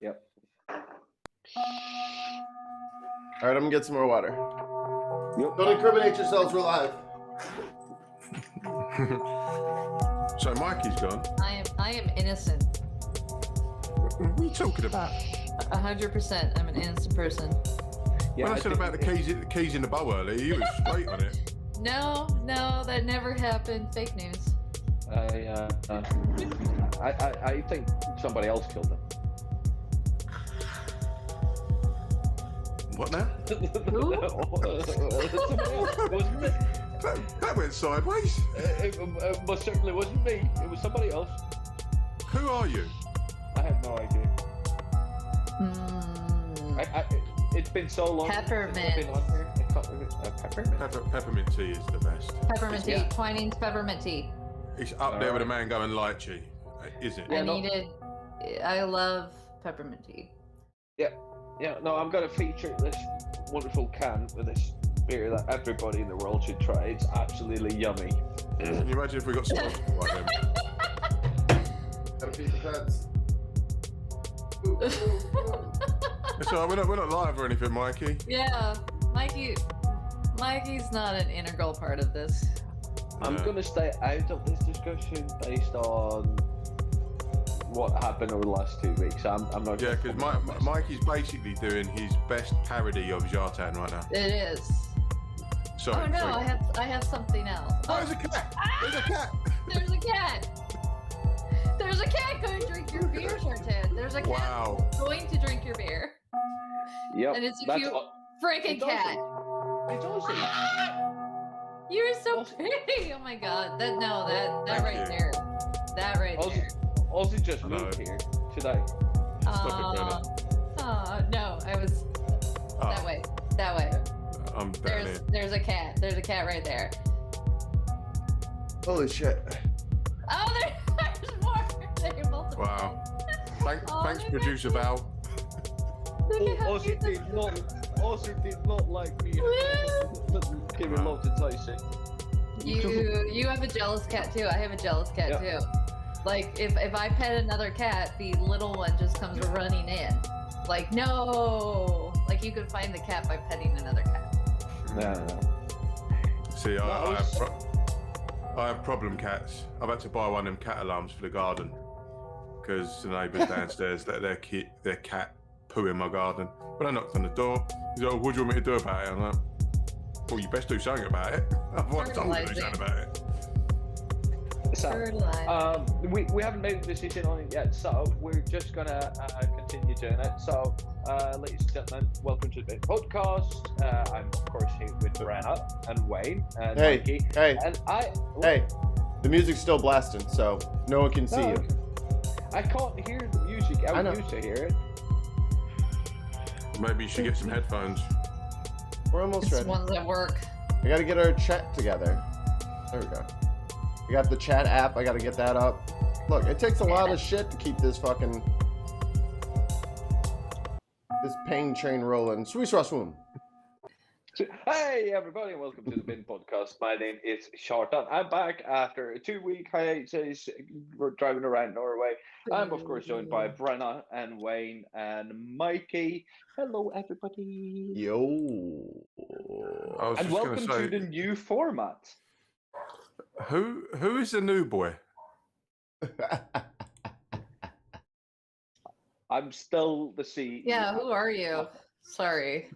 Yep. All right, I'm gonna get some more water. Yep. Don't incriminate yourselves. We're live. So Mikey's gone. I am innocent. What are you talking about? 100%. I'm an innocent person. Yeah, When I said about the keys in the bow earlier, you were straight on it. No, that never happened. Fake news. I think somebody else killed him. What now? Who? Somebody else. It wasn't me. That went sideways. It most certainly wasn't me. It was somebody else. Who are you? I have no idea. Hmm. It's been so long since I've Peppermint. been on here. I can't remember. Peppermint. Peppermint tea is the best. Peppermint tea. Yeah. Twining's peppermint tea. It's up there with a man going lychee, is it? Yeah, I love peppermint tea. Yeah, no, I'm going to feature this wonderful can with this beer that everybody in the world should try. It's absolutely yummy. Can you imagine if we got sponsored by them? Gotta feed the pets. It's all right, we're not live or anything, Mikey. Yeah, Mikey's not an integral part of this. I'm going to stay out of this discussion based on what happened over the last 2 weeks. I'm not. Yeah, because Mikey's basically doing his best parody of Zartan right now. It is. Sorry. Oh no, sorry. I have something else. Oh, there's a cat! There's a cat! There's a cat. There's a cat going to drink your beer, Shartan. There's a cat Wow. going to drink your beer. Yep. And it's a that's cute all- freaking It's awesome. cat. It's awesome. You're so Awesome. pretty. Oh my god. That Thank right you. there. That right Also, there. also just Hello. moved here today. Stop it, Brennan. No, I was Oh, that way. That way. I'm down here. There's a cat. There's a cat right there. Holy shit. Oh, there's more. There's multiple. Wow. Thanks, Oh, thanks look producer at Val. Look at how Also cute this did not like me. Give me loads of Tyson. You have a jealous cat too. I have a jealous cat too. Like if I pet another cat, the little one just comes running in. Like no. Like you could find the cat by petting another cat. No. See, No, I have problem cats. I've had to buy one of them cat alarms for the garden because the neighbours downstairs let their cat poo in my garden. But I knocked on the door. He's like, "What do you want me to do about it?" I'm like, "Well, you best do something about it." Otherwise, I'm going to do something about it. So, Fertilize. we haven't made a decision on it yet, so we're just gonna continue doing it. So, ladies and gentlemen, welcome to the podcast. I'm of course here with Brenna and Wayne and Hey, Mikey, hey, and I. hey. The music's still blasting, so no one can see No, you. I can't hear the music. I know. used to hear it. Maybe you should get some headphones. We're almost This ready. one's at work. I gotta get our chat together. There we go. I got the chat app. I gotta get that up. Look, it takes a lot of shit to keep this pain train rolling. Swiss swoon. So, hey everybody, and welcome to the Bin Podcast. My name is Shartan. I'm back after a 2-week hiatus. We're driving around Norway. I'm of course joined by Brenna and Wayne and Mikey. Hello everybody. Yo. I was And just welcome going to say, to the new format. who is the new boy? I'm still the CEO. Yeah, who are you? Sorry.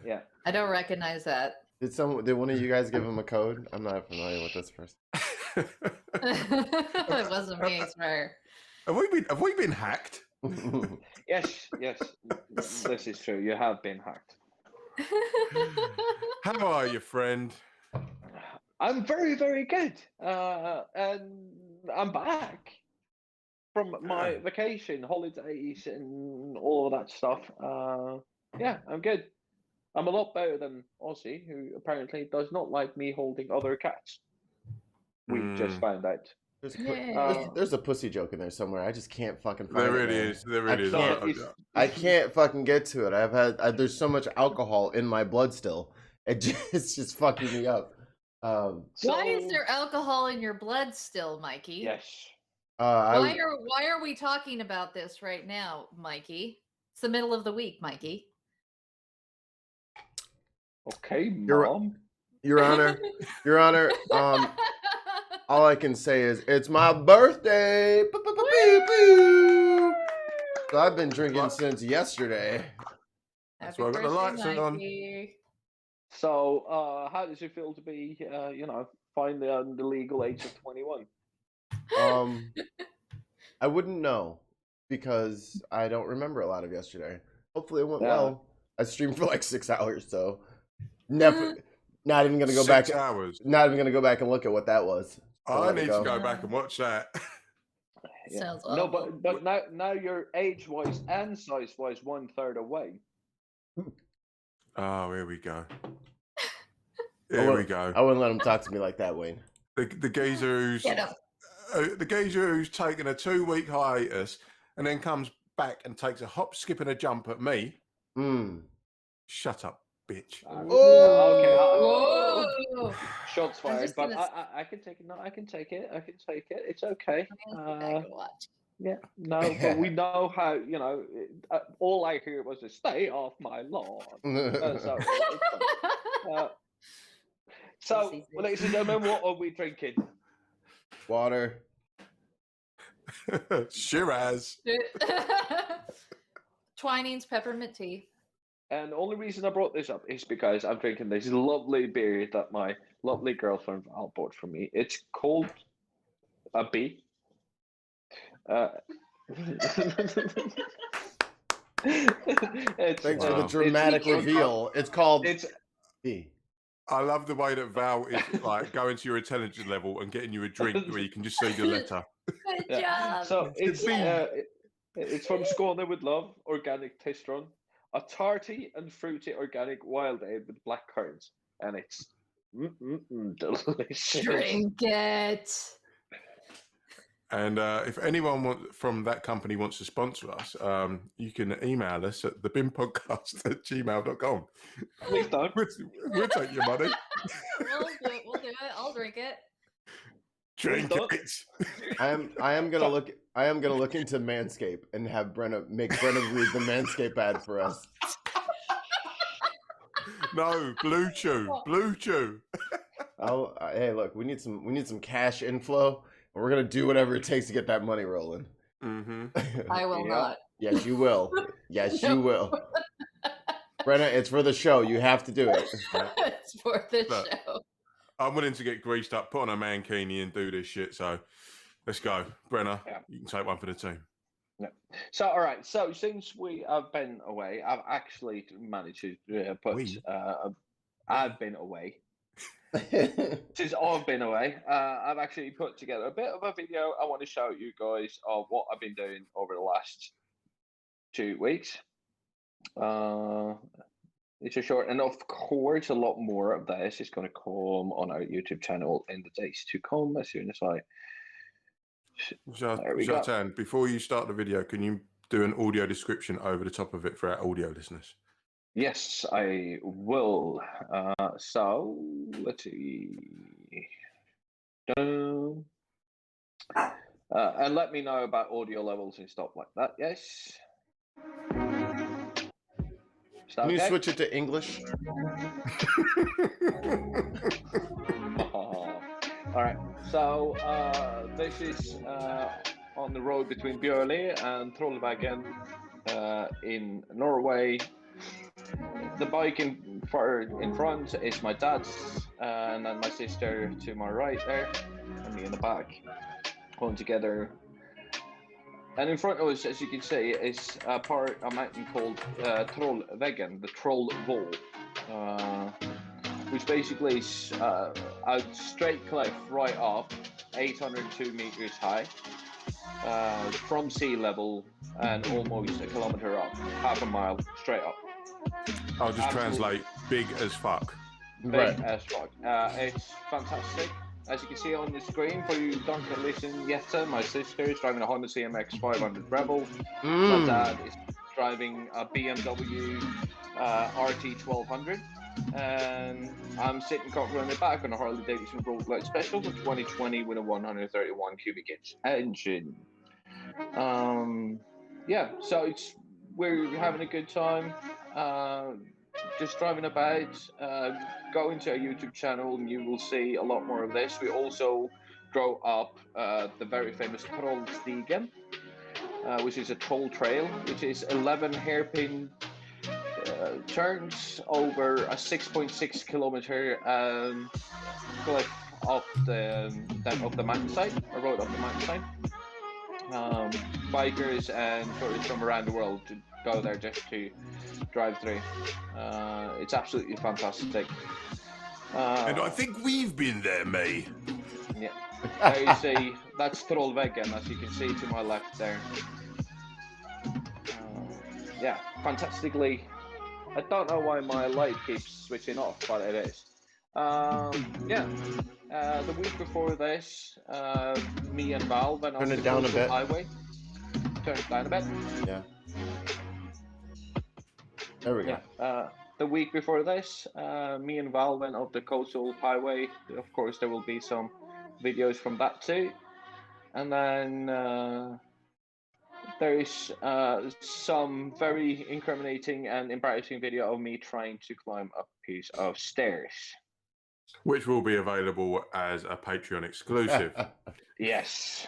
Yeah. I don't recognize that. Did one of you guys give him a code? I'm not familiar with this person. It wasn't me, I swear. Have we been hacked? Yes, this is true. You have been hacked. How are you, friend? I'm very, very good. And I'm back from my vacation, holidays, and all of that stuff. Yeah, I'm good. I'm a lot better than Ozzy, who apparently does not like me holding other cats. We just found out. There's a pussy joke in there somewhere. I just can't fucking find There it. really man. is. There really is. I can't fucking get to it. There's so much alcohol in my blood still. It's just fucking me up. Why is there alcohol in your blood still, Mikey? Yes. Why are we talking about this right now, Mikey? It's the middle of the week, Mikey. Okay, Your Mom. Honor, Your Honor. All I can say is it's my birthday. So I've been drinking since yesterday. That's Happy why I got the birthday, lights on. Mikey. So, how does it feel to be, finally under the legal age of 21? I wouldn't know because I don't remember a lot of yesterday. Hopefully it went Yeah. well. I streamed for like 6 hours, so never. Not even gonna go 6 back. hours. Not even gonna go back and look at what that was. I need to go back and watch that. Yeah. Sounds No, awful. but now you're age-wise and size-wise 1/3 away. Oh, here we go. I Here we wouldn't- go. I wouldn't let him talk to me like that, Wayne. The geezer who's Get him. the geezer who's taken a 2-week hiatus and then comes back and takes a hop, skip, and a jump at me. Shut up, bitch. Okay. Whoa. Shots I'm fired. just But gonna- I can take it. No, I can take it. I can take it. It's okay. I'm gonna sit back and watch. Yeah. No, but we know how. All I hear was a "Stay off my lawn." So, it's fine. So, ladies and gentlemen, what are we drinking? Water. Shiraz. Twinings peppermint tea. And the only reason I brought this up is because I'm drinking this lovely beer that my lovely girlfriend Val bought for me. It's called a B. Thanks for the dramatic reveal. It's called B. I love the way that Val is like going to your intelligence level and getting you a drink where you can just see the letter. Good job. So it's from Skåne with Love, organic Tistron, a tarty and fruity organic wild ale with black currants, and it's delicious. Drink it. And if anyone from that company wants to sponsor us, you can email us at TheBinPodcast@gmail.com. Please don't. We'll take your money. We'll do it. I'll drink it. Drink it. I am gonna look into Manscaped and have make Brenna read the Manscaped ad for us. No, Blue Chew. Hey, look, we need some cash inflow, and we're gonna do whatever it takes to get that money rolling. Mm-hmm. I will not. Yes, you will. Yes, you will. Brenna, it's for the show. You have to do it. It's for the show. I'm willing to get greased up, put on a mankini, and do this shit. So let's go, Brenna. Yeah. You can take one for the team. Yeah. So all right. So since we have been away, I've actually managed to put. I've been away. Since I've been away, I've actually put together a bit of a video. I want to show you guys of what I've been doing over the last 2 weeks. It's a short, and of course, a lot more of this is going to come on our YouTube channel in the days to come. As soon as Zlatan, before you start the video, can you do an audio description over the top of it for our audio listeners? Yes, I will. So let's see. And let me know about audio levels and stuff like that. Yes. Can you switch it to English? All right. So this is on the road between Bjørli and Trollveggen in Norway. The bike in front is my dad's, and then my sister to my right there, and me in the back, going together. And in front of us, as you can see, is a mountain called Trollveggen, the Troll Wall, which basically is a straight cliff right off, 802 meters high, from sea level, and almost a kilometer up, half a mile straight up. I'll just translate big as fuck. Big as fuck. It's fantastic. As you can see on the screen, for you who don't listen yet, my sister is driving a Honda CMX 500 Rebel. My dad is driving a BMW RT 1200. and I'm sitting cocked on the back on a Harley Davidson Road Glide Special for 2020 with a 131 cubic inch engine. Yeah, so we're having a good time. Just driving about. Go into our YouTube channel and you will see a lot more of this. We also drove up the very famous Trollstigen, which is a troll trail, which is 11 hairpin turns over a 6.6 kilometer cliff up the mountainside, a road up the mountainside. Bikers and tourists from around the world to go there just to drive through. It's absolutely fantastic. And I think we've been there, mate. Yeah, there you see, that's Trollväggen, as you can see to my left there. Yeah, fantastically. I don't know why my light keeps switching off, but it is. Yeah. The week before this, me and Val went on the coastal highway. Turn it down a bit. Yeah. There we go. Yeah. The week before this, me and Val went up the coastal highway. Of course, there will be some videos from that too. And then there is some very incriminating and embarrassing video of me trying to climb a piece of stairs. Which will be available as a Patreon exclusive. Yes.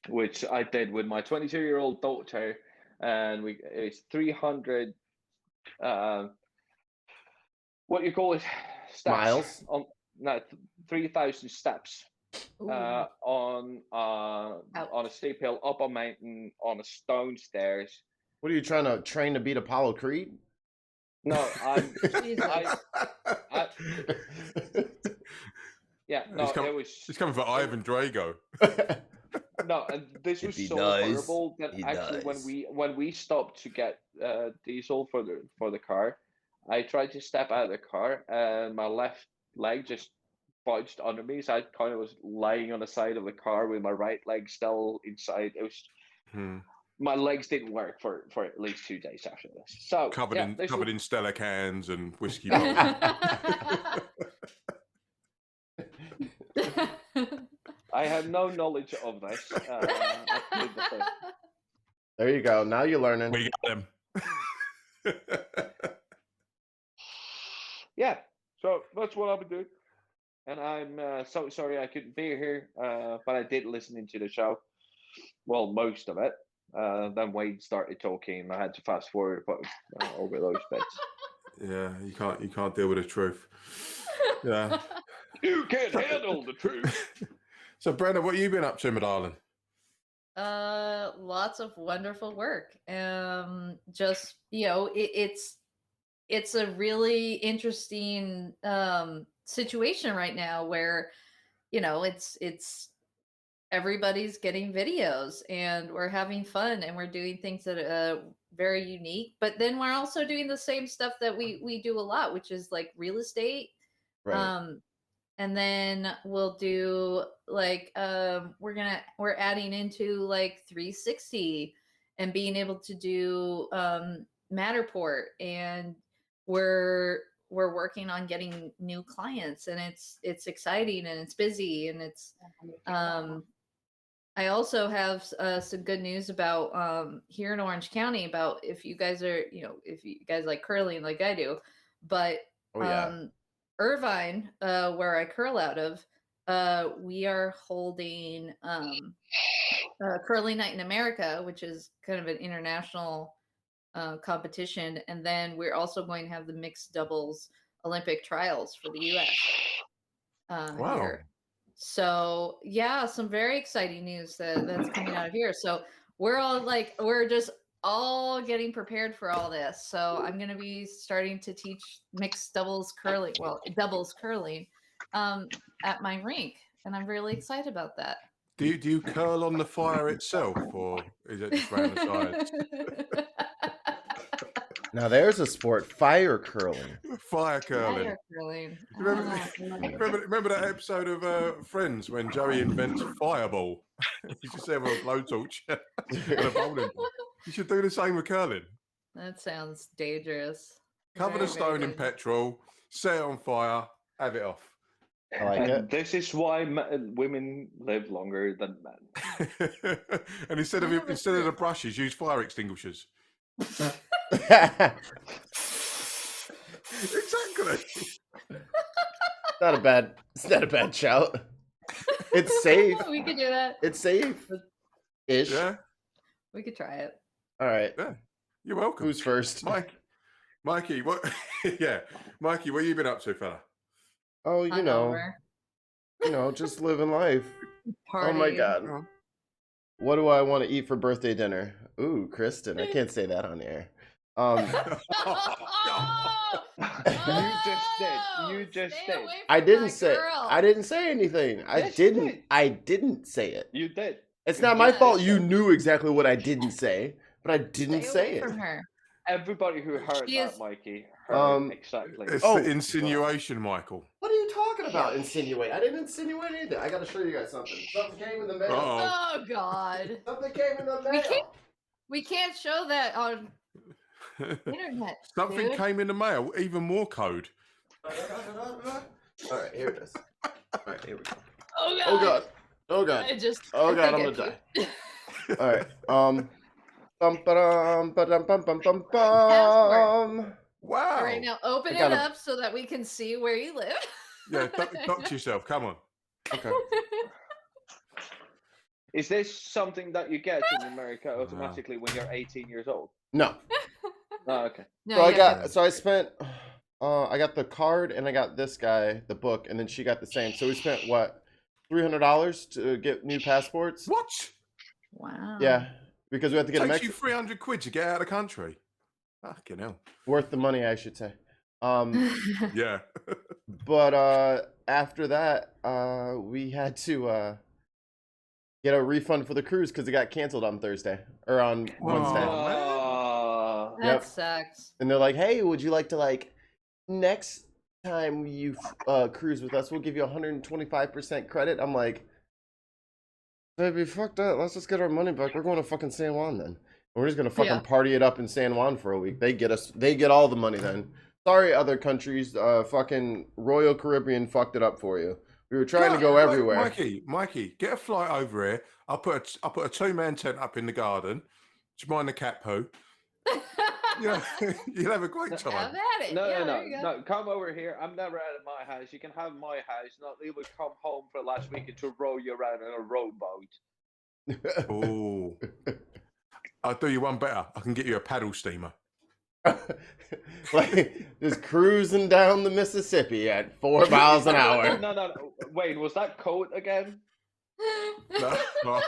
Which I did with my 22-year-old daughter, and it's 300 what you call it, steps. Miles? No, 3,000 steps on a steep hill up a mountain on a stone stairs. What are you trying to train to beat Apollo Creed? No, yeah, no, it's coming for Ivan Drago. No, and this was so horrible that actually when we stopped to get diesel for the car, I tried to step out of the car and my left leg just budged under me, so I kind of was lying on the side of the car with my right leg still inside. It was my legs didn't work for at least 2 days after this. So covered in Stella cans and whiskey bottles. I have no knowledge of this. There you go. Now you're learning. We got them. Yeah, so that's what I've been doing. And I'm so sorry I couldn't be here, but I did listen into the show. Well, most of it. Then Wade started talking, and I had to fast forward over those bits. Yeah, you can't deal with the truth. Yeah, you can't handle the truth. So, Brenda, what have you been up to, my darling? Lots of wonderful work. Just it's a really interesting situation right now where it's everybody's getting videos and we're having fun and we're doing things that are very unique, but then we're also doing the same stuff that we do a lot, which is like real estate. Right. And then we'll do like we're adding into like 360 and being able to do Matterport, and we're working on getting new clients, and it's exciting and it's busy, and it's I also have some good news about here in Orange County about if you guys are, if you guys like curling like I do, but Irvine, where I curl out of, we are holding Curling Night in America, which is kind of an international competition. And then we're also going to have the mixed doubles Olympic trials for the U.S. Wow. Here. So yeah, some very exciting news that's coming out of here. So we're just all getting prepared for all this. So I'm going to be starting to teach mixed doubles curling, doubles curling at my rink. And I'm really excited about that. Do you curl on the fire itself, or is it just around the sides? Now there's a sport, fire curling. Fire curling. Fire curling. Remember that episode of Friends when Joey invents Fireball? He's just there with a blowtorch and a bowling ball. You should do the same with curling. That sounds dangerous. Cover Very, the very stone in good. petrol, set it on fire, have it off. I like And it. this is why women live longer than men. And instead of the brushes, use fire extinguishers. Exactly. It's not a bad shout. It's safe. We could do that. It's safe. Ish. Yeah. We could try it. All right. Yeah. You're welcome. Who's first? Mikey, what? Yeah, Mikey, what you been up to, fella? Oh, Hungover. Just living life. Party. Oh my God. What do I want to eat for birthday dinner? Ooh, Kristen. I can't say that on the air. You just did. You just Stay did. away from I didn't that say. girl. I didn't say anything. Yes, you did. I didn't say it. You did. It's not my Yes. fault. You knew exactly what I didn't say, but I didn't Stay say away it. from her. Everybody who heard She that, is- Mikey, heard Um, exactly. It's Oh. the insinuation, Michael. What are you talking about? Insinuate? I didn't insinuate anything. I got to show you guys something. Something came in the mail. Uh-oh. Oh God. Something came in the We mail. We can't show that on internet. Something dude. came in the mail, even more code. All right, here it is. All right, here we go. Oh God. Oh God. Oh God. I just. Oh I God, think I'm gonna I die. All right. Bum bum bum bum bum. Wow. All right, now open I it gotta- up so that we can see where you live. Yeah, dox yourself. Come on. Okay. Is this something that you get in America automatically when you're 18 years old? No. Oh, okay. No, So I you got. have So I spent. I got the card and I got this guy the book, and then she got the same. So we spent what, $300 to get new passports. What? Wow. Yeah, because we have to get a Takes you Mexican. 300 quid to get out of the country. Fucking hell. Worth the money, I should say. Yeah. But after that, we had to get a refund for the cruise because it got canceled on Thursday or on Wednesday. Oh, That Yep. sucks. And they're like, "Hey, would you like to next time you cruise with us, we'll give you 125% credit." I'm like, "Baby, fuck that. Let's just get our money back. We're going to fucking San Juan then. And we're just gonna fucking Yeah. party it up in San Juan for a week. They get all the money then. Sorry, other countries. Fucking Royal Caribbean fucked it up for you. We were trying to go everywhere. Mikey, get a flight over here. I'll put a 2-man tent up in the garden. Just mind the cat poo. Yeah, you'll have a great Have time. at it. Yeah, there you go. No. Come over here. I'm never at my house. You can have my house. Not you would come home for the last weekend to row you around in a rowboat. Oh, I'll do you one better. I can get you a paddle steamer. Just cruising down the Mississippi at 4 miles an hour. No. Wait, was that code again? No. Oh,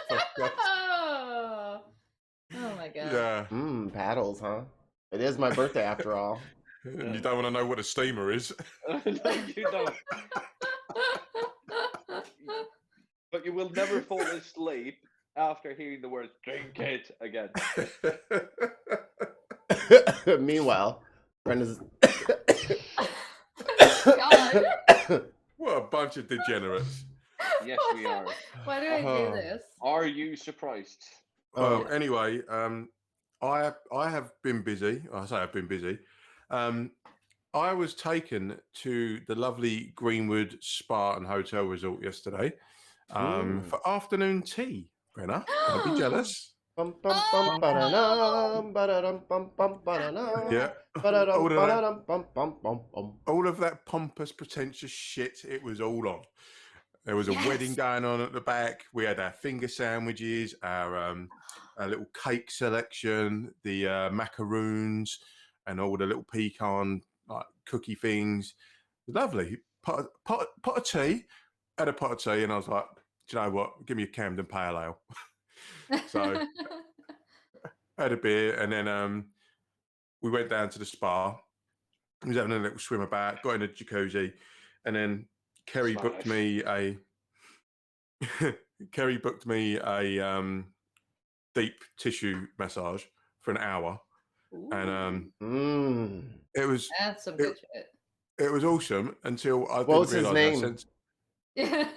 Oh my God. yeah. Paddles, huh? It is my birthday after all. And you don't want to know what a steamer is. No, you don't. But you will never fall asleep after hearing the word "drink it" again. Meanwhile, Brenda's. God. What a bunch of degenerates. Yes, we are. Why do I do this? Are you surprised? Well, anyway, I have been busy. I say I've been busy. I was taken to the lovely Greenwood Spa and Hotel Resort yesterday for afternoon tea. Brenna, don't be jealous. Yeah, all of that pompous, pretentious shit. It was all on. There was a wedding going on at the back. We had our finger sandwiches, our little cake selection, the macaroons, and all the little pecan cookie things. Lovely. Pot of tea. Had a pot of tea, and I was like, do you know what? Give me a Camden Pale Ale. So had a beer, and then we went down to the spa. We was having a little swim about, got in a jacuzzi, and then Kerry booked me a deep tissue massage for an hour. And it was That's some good shit. it was awesome until I What was didn't his realise name?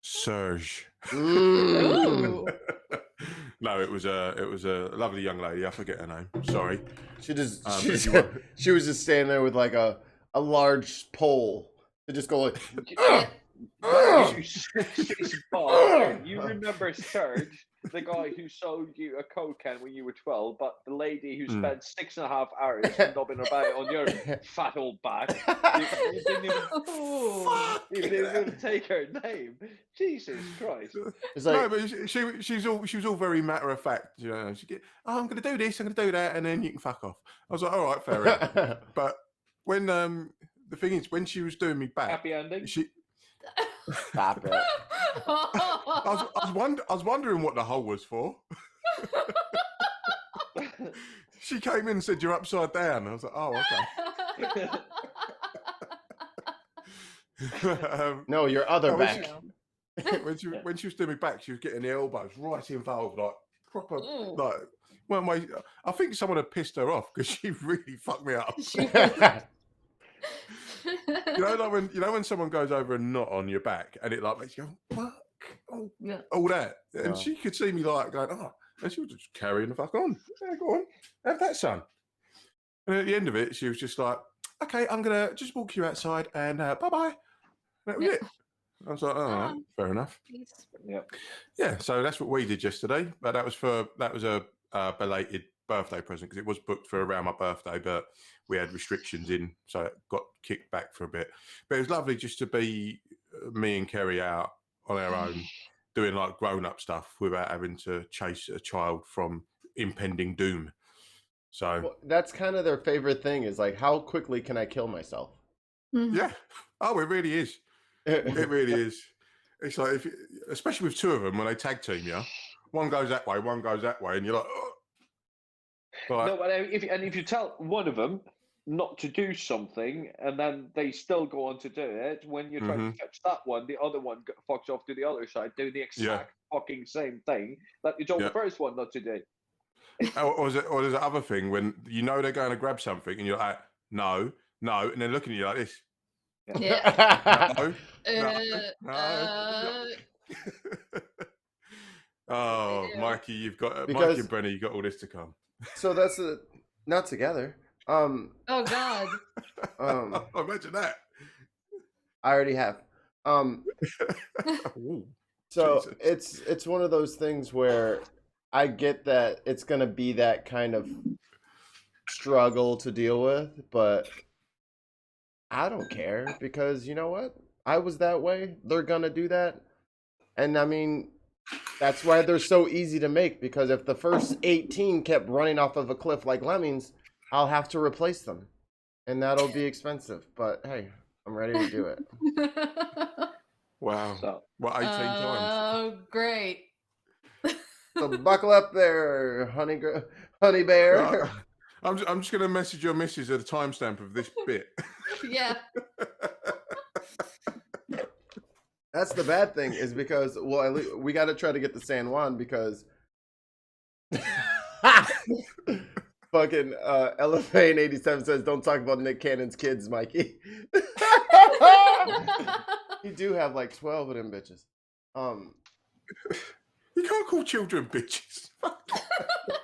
Serge. Ooh. No, it was a lovely young lady. I forget her name. Sorry. She just If you want- she was just standing there with like a large pole to just go like. Yeah. But she's Bob. You remember Serge, the guy who sold you a Coke can when you were 12, but the lady who spent 6.5 hours knobbing about on your fat old back. You didn't even, you didn't even take her name. Jesus Christ. It's like, no, but she was all very matter of fact. You know, she get, oh, I'm going to do this, I'm going to do that, and then you can fuck off. I was like, all right, fair enough. But when the thing is, when she was doing me back, Happy ending? stop it. I was wondering what the hole was for. She came in and said, "You're upside down." I was like, "Oh, okay." No, your other when back. when she was doing me back, she was getting the elbows right involved, like proper, Ooh. like one way. I think someone had pissed her off because she really fucked me up. When someone goes over a knot on your back and it like makes you go, fuck, all that, and she could see me like going, oh, and she was just carrying the fuck on. Yeah, go on, have that, son. And at the end of it, she was just like, okay, I'm gonna just walk you outside and bye bye. That was it. I was like, oh, all right, fair enough. Yeah, so that's what we did yesterday. But that was a belated birthday present because it was booked for around my birthday, but we had restrictions in, so it got kicked back for a bit. But it was lovely just to be me and Kerry out on our own, doing like grown-up stuff without having to chase a child from impending doom. So Well, that's kind of their favorite thing is like, how quickly can I kill myself? yeah, oh, it really is. It really is. It's like, especially with two of them, when they tag team you, one goes that way, one goes that way, and you're like, oh. No, but if you tell one of them not to do something, and then they still go on to do it, when you're trying to catch that one, the other one fucks off to the other side, doing the exact fucking same thing that you told the first one not to do. Or there's that other thing when you know they're going to grab something, and you're like, no, and they're looking at you like this. Yeah. No. Oh, Mikey, you've got Mikey and Brenny, you've got all this to come. So that's not together. Oh God. Imagine that. I already have. So Jesus. It's one of those things where I get that it's gonna be that kind of struggle to deal with, but I don't care because you know what? I was that way. They're gonna do that. And I mean, that's why they're so easy to make, because if the first 18 kept running off of a cliff like lemmings, I'll have to replace them. And that'll be expensive. But hey, I'm ready to do it. Wow. So, what, 18 times? Oh, great. So buckle up there, honey bear. I'm just going to message your missus at the timestamp of this bit. Yeah. That's the bad thing is because, well, at least we got to try to get to San Juan because fucking Elefane87 says, don't talk about Nick Cannon's kids, Mikey. You do have like 12 of them bitches. You can't call children bitches.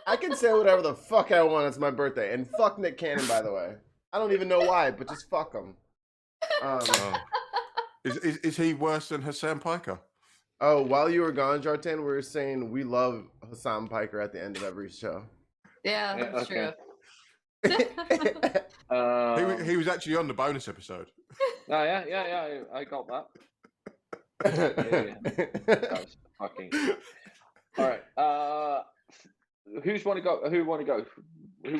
I can say whatever the fuck I want. It's my birthday. And fuck Nick Cannon, by the way. I don't even know why, but just fuck him. Is he worse than Hassan Piker? Oh, while you were gone, Jartan, we were saying we love Hassan Piker at the end of every show. Yeah, that's true. He was actually on the bonus episode. Oh, yeah, I got that. That was fucking... All right. Who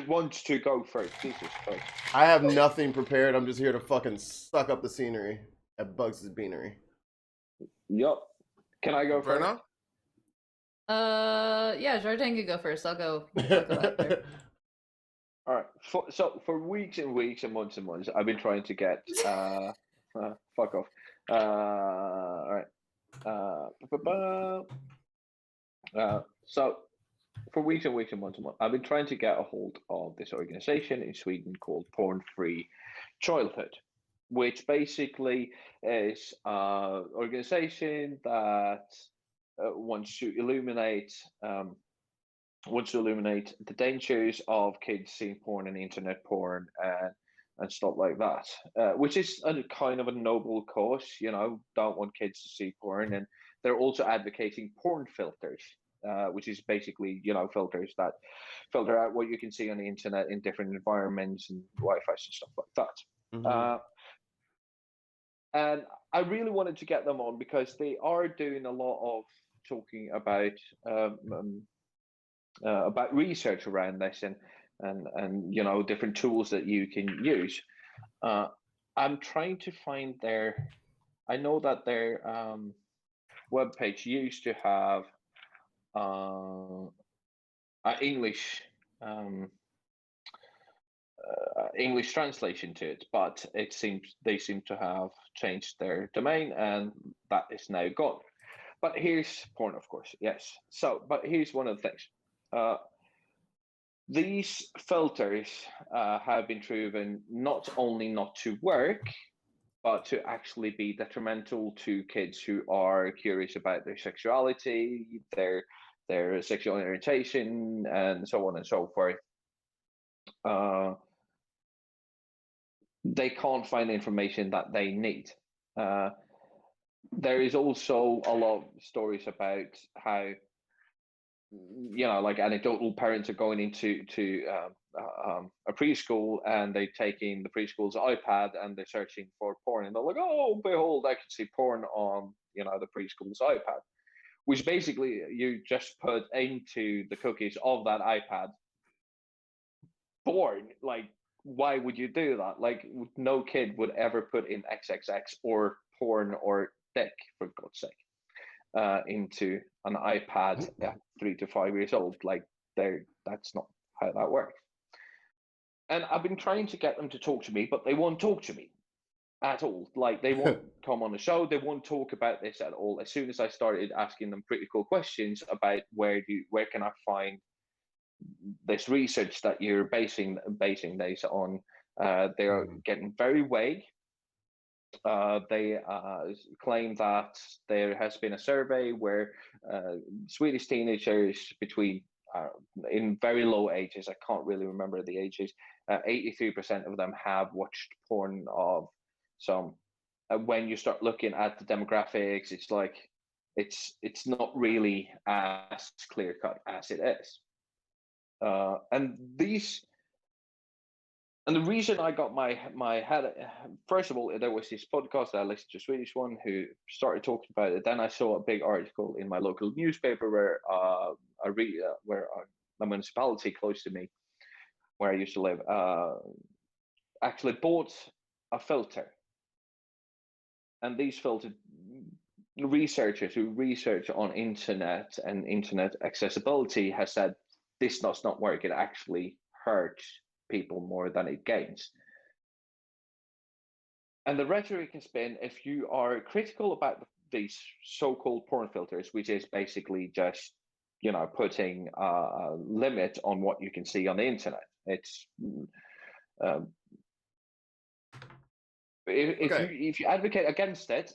wants to go first? Jesus Christ. I have nothing prepared. I'm just here to fucking suck up the scenery at Bugs' Beanery. Yup. Can I go first? Yeah, Jordan can go first. I'll go after. All right. So for weeks and weeks and months, I've been trying to get fuck off. All right. So for weeks and weeks and months, I've been trying to get a hold of this organization in Sweden called Porn Free Childhood, which basically is an organization that wants to illuminate wants to illuminate the dangers of kids seeing porn and internet porn and stuff like that, which is a kind of a noble cause. Don't want kids to see porn, and they're also advocating porn filters, which is basically filters that filter out what you can see on the internet in different environments and Wi-Fi and stuff like that. Mhm. And I really wanted to get them on because they are doing a lot of talking about research around this and different tools that you can use. Uh, I'm trying to find their. I know that their webpage used to have English um, English translation to it, but it seems they seem to have changed their domain, and that is now gone. But here's porn, of course, yes. But here's one of the things. Uh, these filters have been proven not only not to work, but to actually be detrimental to kids who are curious about their sexuality, their sexual orientation, and so on and so forth. They can't find the information that they need. There is also a lot of stories about how like anecdotal parents are going into a preschool and they're taking the preschool's iPad and they're searching for porn and they're like, oh, behold, I can see porn on the preschool's iPad, which basically you just put into the cookies of that iPad porn. Like, why would you do that? Like, no kid would ever put in XXX or porn or dick, for God's sake, into an iPad at 3 to 5 years old. Like, that's not how that works. And I've been trying to get them to talk to me, but they won't talk to me at all. Like, they won't come on the show. They won't talk about this at all. As soon as I started asking them critical questions about where can I find this research that you're basing this on, they're getting very vague. They claim that there has been a survey where Swedish teenagers between in very low ages, I can't really remember the ages, 83% of them have watched porn of some. When you start looking at the demographics, it's like it's not really as clear cut as it is. And the reason I got my head, first of all, there was this podcast that I listened to, a Swedish one, who started talking about it. Then I saw a big article in my local newspaper where a municipality close to me, where I used to live, actually bought a filter. And these filter researchers who research on internet and internet accessibility has said this does not work. It actually hurts people more than it gains. And the rhetoric has been, if you are critical about these so-called porn filters, which is basically just putting a limit on what you can see on the internet, it's if you advocate against it,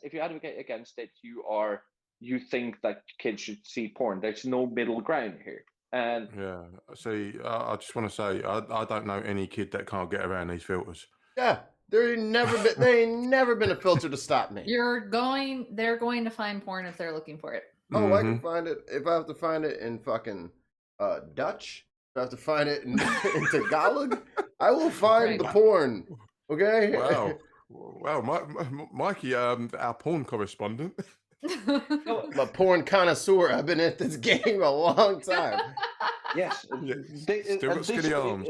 you think that kids should see porn. There's no middle ground here. And yeah, see, I just want to say, I don't know any kid that can't get around these filters. Yeah, there ain't never been a filter to stop me. They're going to find porn if they're looking for it. Oh, I can find it. If I have to find it in fucking Dutch, if I have to find it in Tagalog, I will find the porn. Okay? Wow, Mikey, our porn correspondent. I'm a porn connoisseur. I've been at this game a long time. Yes, still got skinny arms.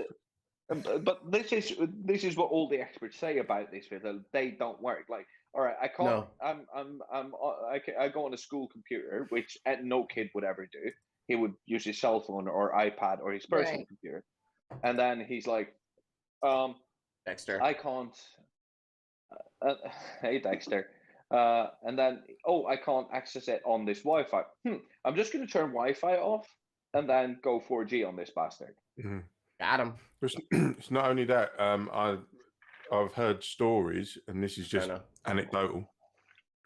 But this is what all the experts say about this. They don't work. Like, all right, I can't. No. I go on a school computer, which no kid would ever do. He would use his cell phone or iPad or his personal computer, and then he's like, Dexter, I can't. Hey, Dexter. And then, I can't access it on this Wi-Fi. I'm just going to turn Wi-Fi off and then go 4G on this bastard. Mm-hmm. Got him. It's not only that. I've heard stories, and this is just anecdotal,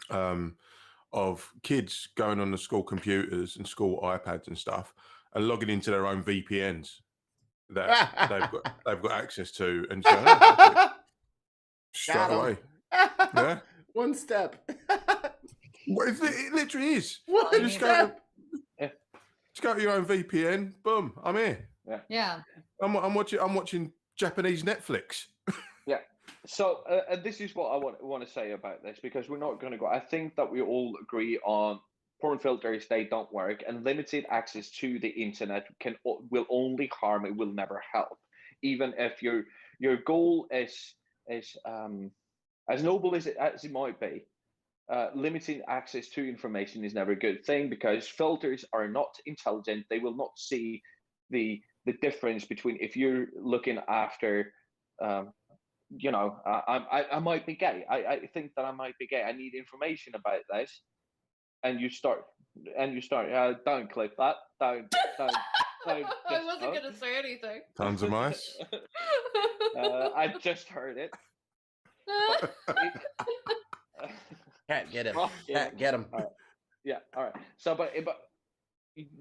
of kids going on the school computers and school iPads and stuff, and logging into their own VPNs that they've got access to, and just going, oh, straight Got 'em. away. Yeah. One step. Well, it literally is. One You just step. just go to your own VPN. Boom, I'm here. Yeah. I'm watching Japanese Netflix. Yeah. So, and this is what I want to say about this, because we're not going to go. I think that we all agree on porn filters. They don't work, and limited access to the internet will only harm. It will never help. Even if your goal is as noble as it might be, limiting access to information is never a good thing, because filters are not intelligent. They will not see the difference between, if you're looking after I might be gay. I think that I might be gay. I need information about this, and you start don't click that. Don't. I wasn't gonna say anything. Tons of mice. I just heard it. Cat, get him. Oh, yeah. Cat, get him. All right. Yeah. All right. So, but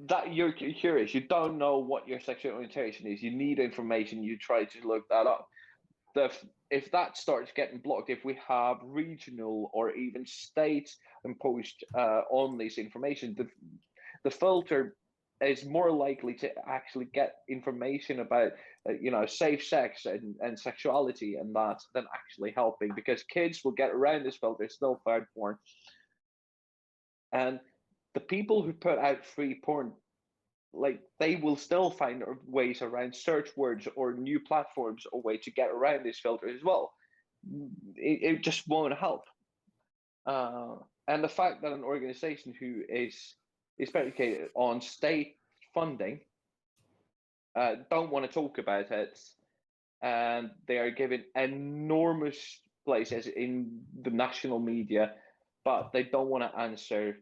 that you're curious. You don't know what your sexual orientation is. You need information. You try to look that up. If that starts getting blocked, if we have regional or even state imposed on this information, the filter is more likely to actually get information about safe sex and sexuality and that, than actually helping, because kids will get around this filter, still find porn, and the people who put out free porn, like, they will still find ways around search words or new platforms or way to get around this filter as well. It just won't help. And the fact that an organization who is predicated on state funding don't want to talk about it, and they are given enormous places in the national media, but they don't want to answer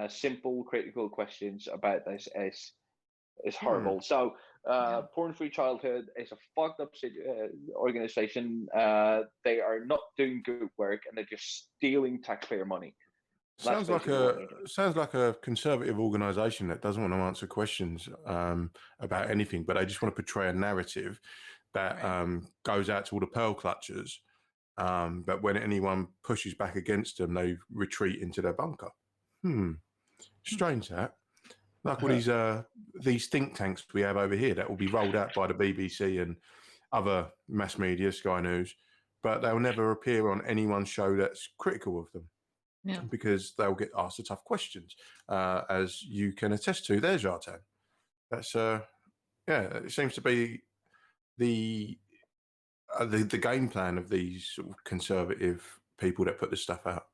simple critical questions about this is horrible. So Porn Free Childhood is a fucked up organization. They are not doing good work, and they're just stealing taxpayer money. Sounds like a conservative organisation that doesn't want to answer questions about anything, but they just want to portray a narrative that goes out to all the pearl clutchers. But when anyone pushes back against them, they retreat into their bunker. Strange that. Like all these think tanks we have over here that will be rolled out by the BBC and other mass media, Sky News, but they'll never appear on anyone's show that's critical of them. Yeah. Because they'll get asked the tough questions, as you can attest to there, Jartan. That's it seems to be the game plan of these sort of conservative people that put this stuff out.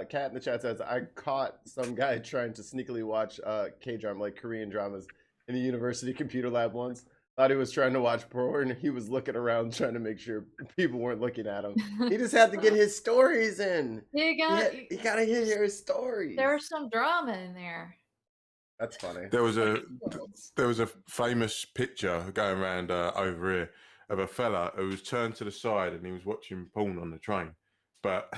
Kat in the chat says, I caught some guy trying to sneakily watch K-drama, like Korean dramas, in the university computer lab once. Thought he was trying to watch porn. He was looking around trying to make sure people weren't looking at him. He just had to get his stories in. You gotta hear his stories. There's some drama in there. That's funny. There was a famous picture going around over here of a fella who was turned to the side and he was watching porn on the train, but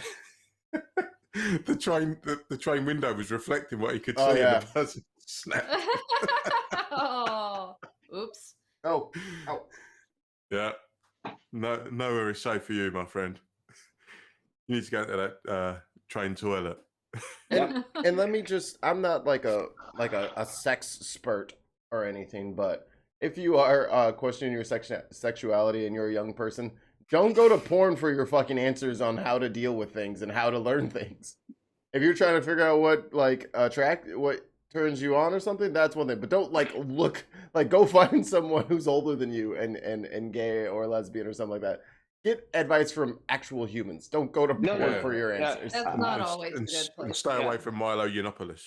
the train window was reflecting what he could see, and the person snapped. Oh, oops. Oh. Yeah. Nowhere is safe for you, my friend. You need to go to that train toilet. And let me just, I'm not like a sex spurt or anything, but if you are questioning your sexuality and you're a young person, don't go to porn for your fucking answers on how to deal with things and how to learn things. If you're trying to figure out what what turns you on or something, that's one thing. But don't go find someone who's older than you and gay or lesbian or something like that. Get advice from actual humans. Don't go to porn for your answers. That's not always a good place. And stay away from Milo Yiannopoulos.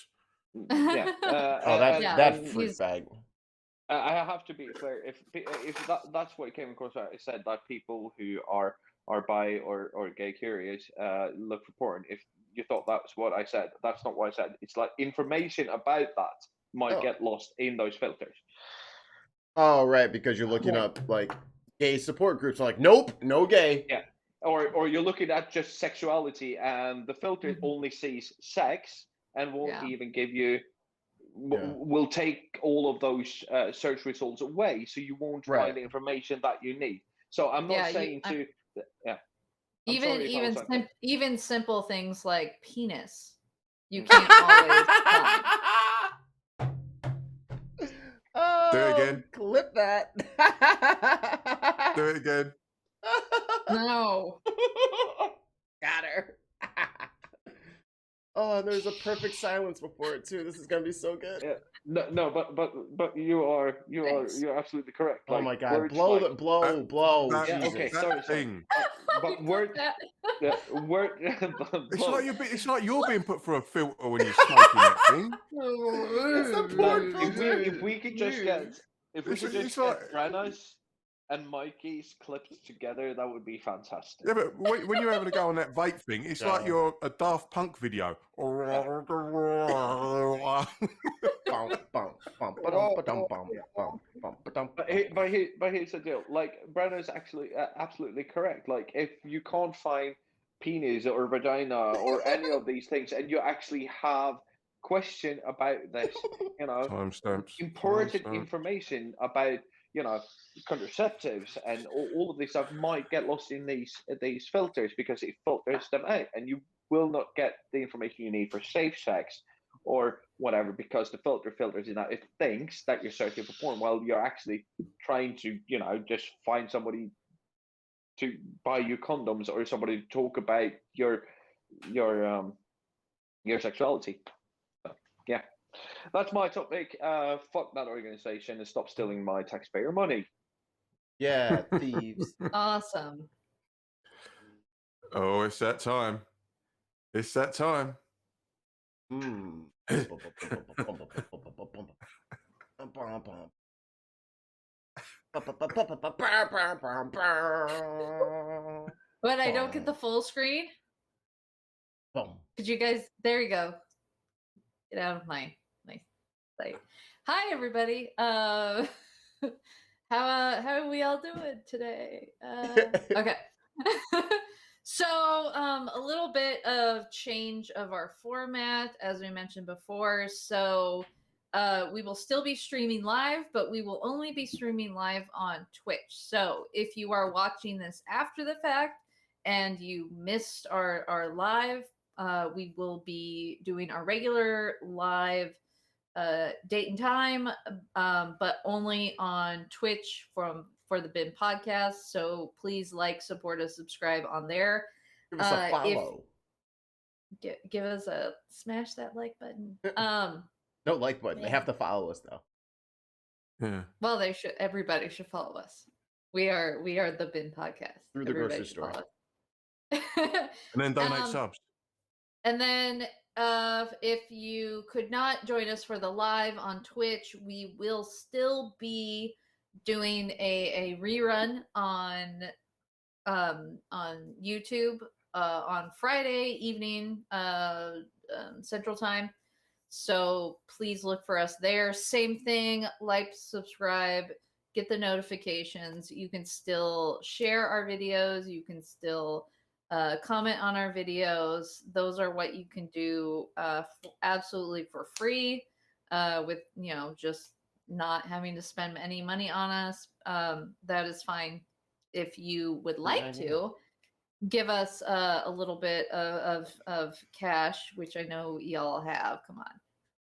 Yeah. That freak bag. I have to be clear. If that's what came across, I said that people who are bi or gay curious look for porn. If you thought that's what I said, that's not what I said. It's like information about that might get lost in those filters. Oh, right, because you're looking up like gay support groups. I'm like, nope, no gay. Yeah. Or you're looking at just sexuality, and the filter only sees sex and won't even give you will take all of those search results away, so you won't Right. find the information that you need. So I'm not saying to, yeah. I'm sorry if I was unclear. Even simple things like penis, you can't always find. Oh, Do it again. Clip that. Do it again. No. Got her. Oh, and there's a perfect silence before it too. This is gonna be so good. Yeah. No, but you're absolutely correct. Oh Like, my god, words blow like, the blow. that- yeah, Jesus. okay, that sorry. thing. But word, yeah, word. It's like you're being put through a filter when you're smoking that thing. It's the No, porn if we could just get It's like- Branna's and Mikey's clipped together, that would be fantastic. Yeah, but when you're having a go on that vape thing, it's like you're a Daft Punk video. But here's the deal. Like, Brenna's actually absolutely correct. Like, if you can't find penis or vagina or any of these things, and you actually have question about this, Timestamps. important information about, contraceptives and all of this stuff might get lost in these filters, because it filters them out, and you will not get the information you need for safe sex or whatever, because the filters it out. It thinks that you're searching for porn while you're actually trying to, just find somebody to buy you condoms, or somebody to talk about your sexuality. So, yeah, that's my topic. Fuck that organization and stop stealing my taxpayer money. Yeah, thieves. Awesome. Oh, it's that time. It's that time. But I don't get the full screen. Could you guys? There you go. Get out of my site. Hi, everybody. How are we all doing today? Okay. So a little bit of change of our format, as we mentioned before. So we will still be streaming live, but we will only be streaming live on Twitch. So if you are watching this after the fact and you missed our live, we will be doing our regular live date and time, but only on Twitch for the Bin Podcast. So please support us, subscribe on there. Give us a follow. Give us a smash that like button. No like button. They have to follow us though. Yeah. Well, they should. Everybody should follow us. We are the Bin Podcast. Through the grocery store. And then donate subs. And then if you could not join us for the live on Twitch, we will still be doing a rerun on YouTube on Friday evening Central Time. So please look for us there. Same thing, subscribe, get the notifications. You can still share our videos. You can still comment on our videos. Those are what you can do absolutely for free, with just not having to spend any money on us. That is fine. If you would like to give us a little bit of cash, which I know y'all have.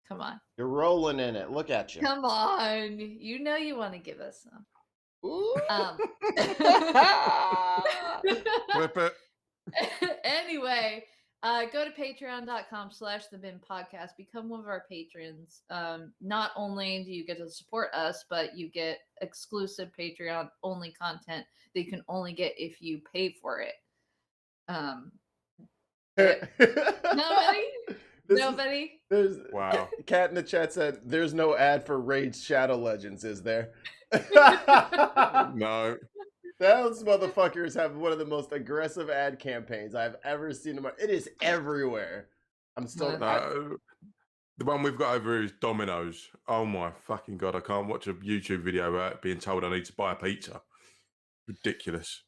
Come on. You're rolling in it. Look at you. Come on. You know you want to give us some. Ooh. Flip it. Anyway, go to patreon.com/TheBinPodcast. Become one of our patrons. Not only do you get to support us, but you get exclusive Patreon only content that you can only get if you pay for it. Nobody? Nobody? Wow. Cat in the chat said, "There's no ad for Raid Shadow Legends, is there?" No. Those motherfuckers have one of the most aggressive ad campaigns I've ever seen. It is everywhere. I'm still. No. The one we've got over here is Domino's. Oh my fucking god! I can't watch a YouTube video about being told I need to buy a pizza. Ridiculous.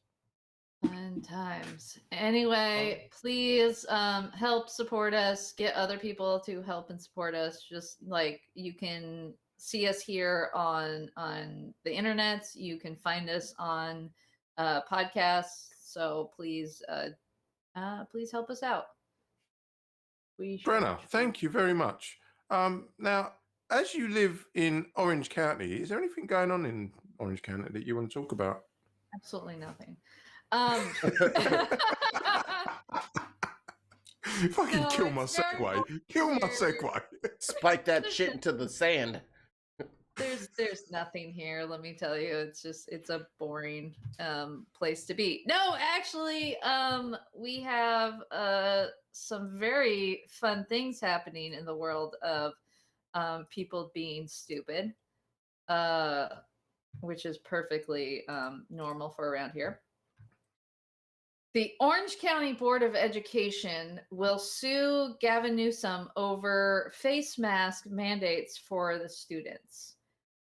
Fun times. Anyway, please help support us. Get other people to help and support us. Just like you can see us here on the internet. You can find us on podcasts. So please please help us out. We should. Brenna, thank you very much. Now, as you live in Orange County, is there anything going on in Orange County that you want to talk about? Absolutely nothing. Fucking No, kill my it's very segue. Kill my weird. segue. Spike that shit into the sand. There's nothing here, let me tell you. It's a boring place to be. No, actually, we have some very fun things happening in the world of people being stupid, which is perfectly normal for around here. The Orange County Board of Education will sue Gavin Newsom over face mask mandates for the students.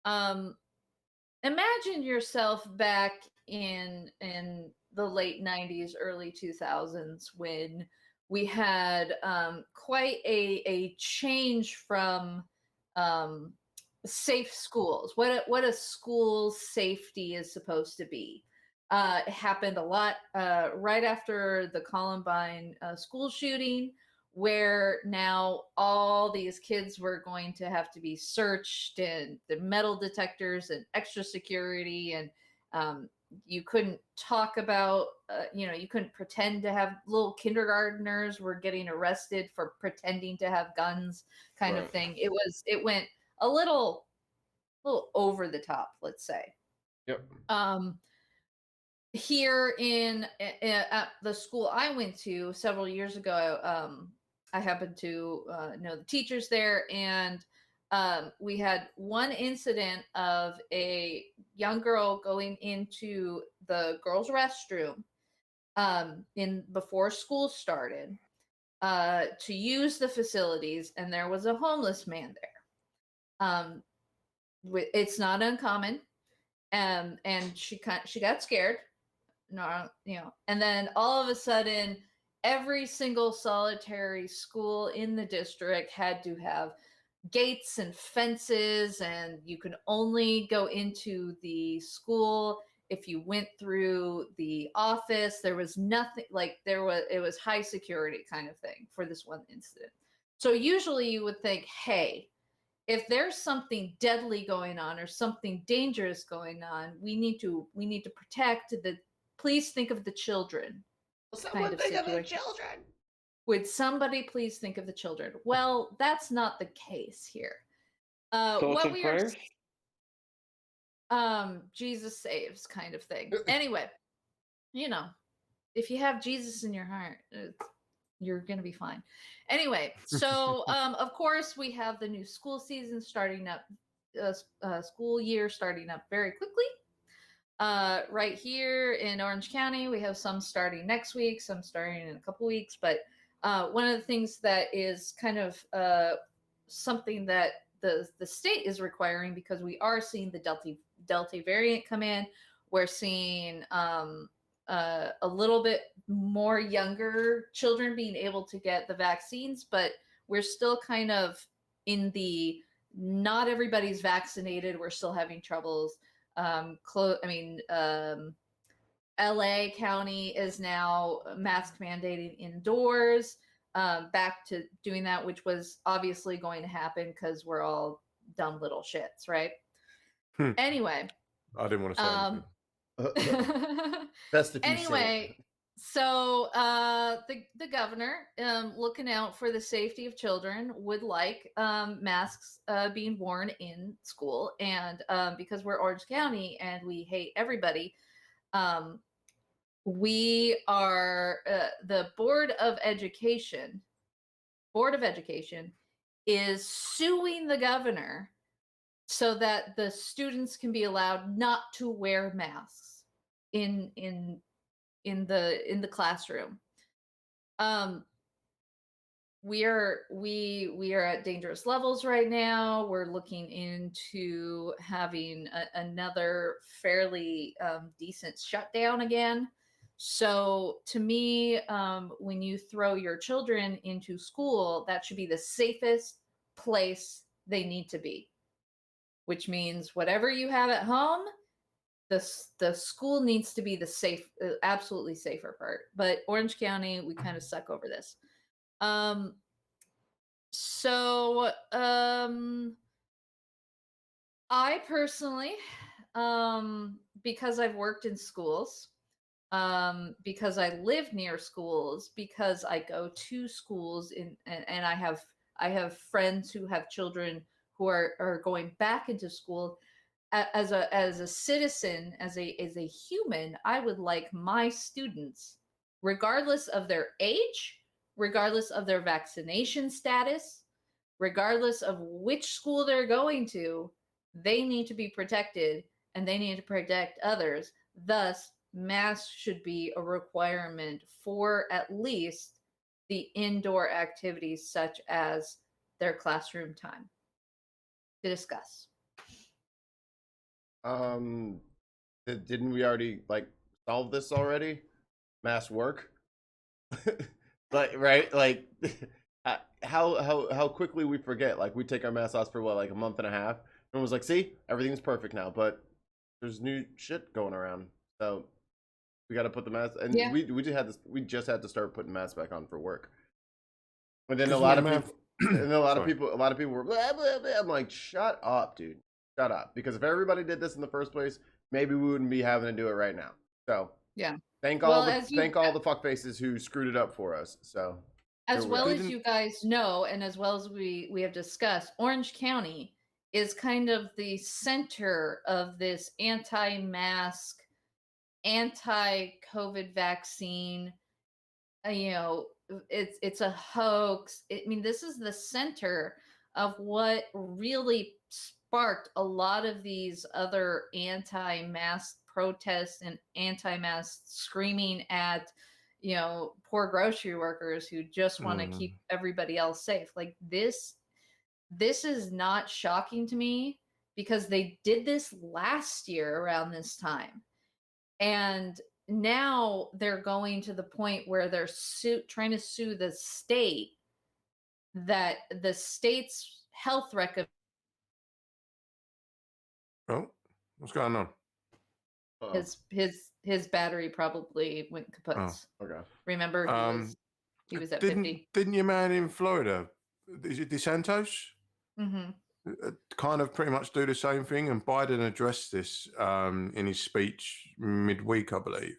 Imagine yourself back in the late 90s, early 2000s, when we had quite a change from safe schools, what a school safety is supposed to be. It happened a lot right after the Columbine school shooting, where now all these kids were going to have to be searched, and the metal detectors and extra security, and you couldn't talk about, you couldn't pretend to have. Little kindergartners were getting arrested for pretending to have guns, kind of thing. It went a little over the top, let's say. Yep. Here at the school I went to several years ago, I happened to know the teachers there, and we had one incident of a young girl going into the girls' restroom before school started to use the facilities, and there was a homeless man there. It's not uncommon, and she got scared. No, and then all of a sudden, every single solitary school in the district had to have gates and fences, and you could only go into the school if you went through the office. There was nothing, it was high security kind of thing for this one incident. So usually you would think, hey, if there's something deadly going on or something dangerous going on, we need to protect the. Please think of the children. Someone think of the children. Would somebody please think of the children? Well, that's not the case here. What we prayers? are, Jesus saves kind of thing. Anyway, if you have Jesus in your heart, you're going to be fine. Anyway, so of course we have the new school season starting up, school year starting up very quickly. Right here in Orange County, we have some starting next week, some starting in a couple weeks. But one of the things that is kind of something that the state is requiring, because we are seeing the Delta variant come in, we're seeing a little bit more younger children being able to get the vaccines, but we're still kind of in the not everybody's vaccinated. We're still having troubles. LA County is now mask mandating indoors, back to doing that, which was obviously going to happen because we're all dumb little shits, right? Anyway. I didn't want to say anything. Best if you anyway, so the governor, looking out for the safety of children, would like masks being worn in school, and because we're Orange County and we hate everybody, we are the Board of Education is suing the governor so that the students can be allowed not to wear masks in the classroom. We are at dangerous levels right now. We're looking into having another fairly decent shutdown again. So to me, when you throw your children into school, that should be the safest place they need to be, which means whatever you have at home, the school needs to be the safe, absolutely safer part. But Orange County, we kind of suck over this. So I personally, because I've worked in schools, because I live near schools, because I go to schools and I have friends who have children who are going back into school. As a citizen, as a human, I would like my students, regardless of their age, regardless of their vaccination status, regardless of which school they're going to, they need to be protected and they need to protect others. Thus, masks should be a requirement for at least the indoor activities such as their classroom time to discuss. Didn't we already like solve this already? Mass work, like right, like how quickly we forget. Like we take our mask off for what, like a month and a half. Everyone was like, "See, everything's perfect now," but there's new shit going around, so we got to put the mask. And Yeah. we just had to start putting masks back on for work. And then a 'Cause lot look, of man, people, and a lot of Sorry. people were blah, blah, blah. I'm like, shut up, dude, shut up. Because if everybody did this in the first place, maybe we wouldn't be having to do it right now. So Yeah. thank Well, all the as you- thank all the fuckfaces who screwed it up for us. So As here we well are. as you guys know, and as well as we have discussed, Orange County is kind of the center of this anti-mask, anti-COVID vaccine. It's a hoax. I mean, this is the center of what really sparked a lot of these other anti-mask protests and anti-mask screaming at poor grocery workers who just want to keep everybody else safe. Like this is not shocking to me because they did this last year around this time. And now they're going to the point where they're trying to sue the state, that the state's health recommend. Oh, what's going on? His battery probably went kaput. Okay. Remember, he was at didn't 50. didn't your man in Florida, is it DeSantis, Mm-hmm. kind of pretty much do the same thing? And Biden addressed this in his speech midweek, I believe,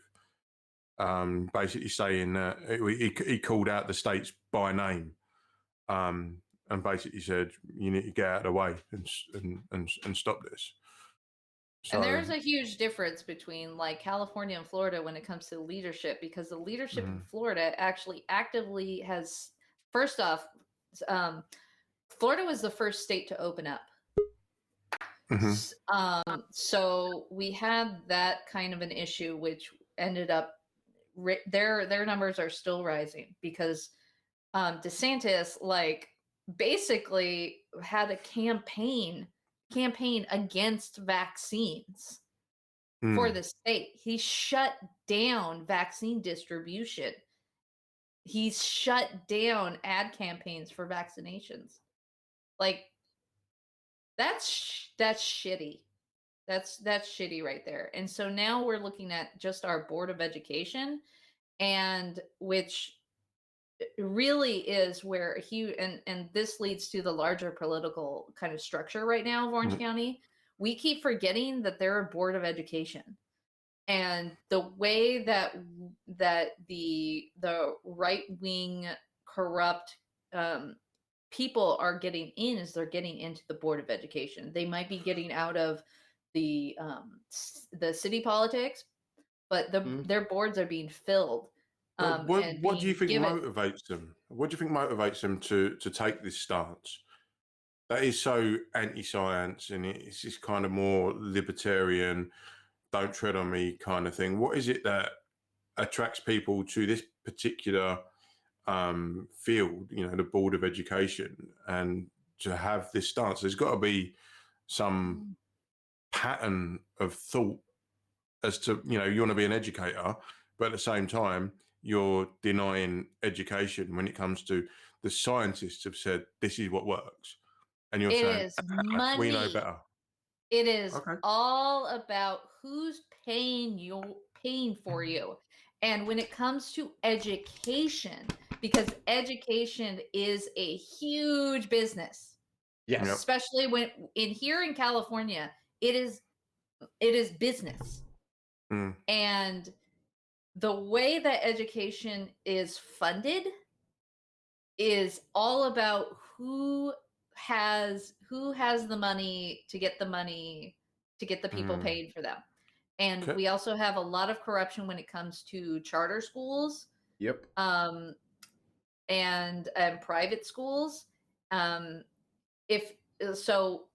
basically saying that he called out the states by name, and basically said you need to get out of the way and stop this. So, And there's a huge difference between like California and Florida when it comes to leadership, because the leadership in Florida actually actively has, first off, Florida was the first state to open up. So we had that kind of an issue, which ended up their numbers are still rising because DeSantis like basically had a campaign against vaccines for the state. He shut down vaccine distribution. He's shut down ad campaigns for vaccinations. Like that's shitty. That's shitty right there. And so now we're looking at just our Board of Education, and which really is where and this leads to the larger political kind of structure right now of Orange County. We keep forgetting that they're a Board of Education, and the way that the right wing corrupt people are getting in is they're getting into the Board of Education. They might be getting out of the city politics, but their boards are being filled. What do you think motivates them? What do you think motivates them to take this stance? That is so anti-science, and it's this kind of more libertarian, don't tread on me kind of thing. What is it that attracts people to this particular field, the Board of Education, and to have this stance? There's got to be some pattern of thought as to, you want to be an educator, but at the same time, you're denying education when it comes to the scientists have said this is what works, and you're It saying is we know money. better. It is Okay. all about who's paying for you. And when it comes to education, because education is a huge business, Yep. Yes. especially when here in California, it is business. Mm. And the way that education is funded is all about who has the money to get the people Mm. paid for them. And Okay. we also have a lot of corruption when it comes to charter schools, Yep. and private schools. If so,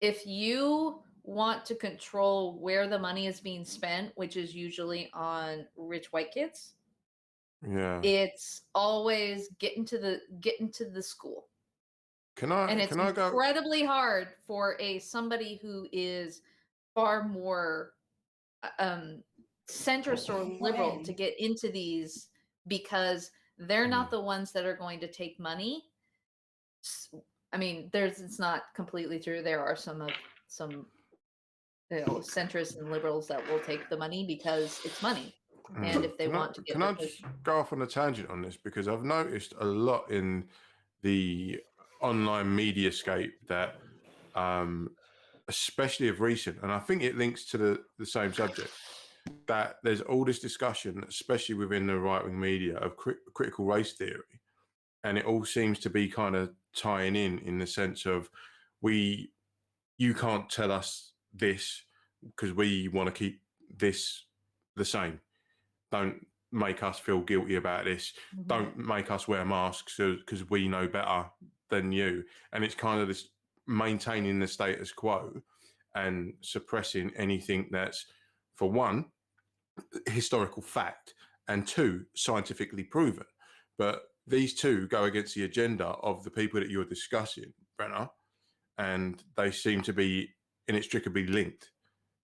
if you want to control where the money is being spent, which is usually on rich white kids, Yeah. it's always get into the school. Can And I it's go? incredibly hard for somebody who is far more centrist or liberal to get into these, because they're not the ones that are going to take money. I mean, it's not completely true. There are some centrists and liberals that will take the money because it's money, and if they want to get Can their I push. just go off on a tangent on this, because I've noticed a lot in the online media scape that, especially of recent, and I think it links to the same subject, that there's all this discussion, especially within the right-wing media, of critical race theory, and it all seems to be kind of tying in the sense of you can't tell us this because we want to keep this the same. Don't make us feel guilty about this. Mhm. Don't make us wear masks because we know better than you. And it's kind of this maintaining the status quo and suppressing anything that's, for one, historical fact, and two, scientifically proven. But these two go against the agenda of the people that you're discussing, Brenner, and they seem to be inextricably linked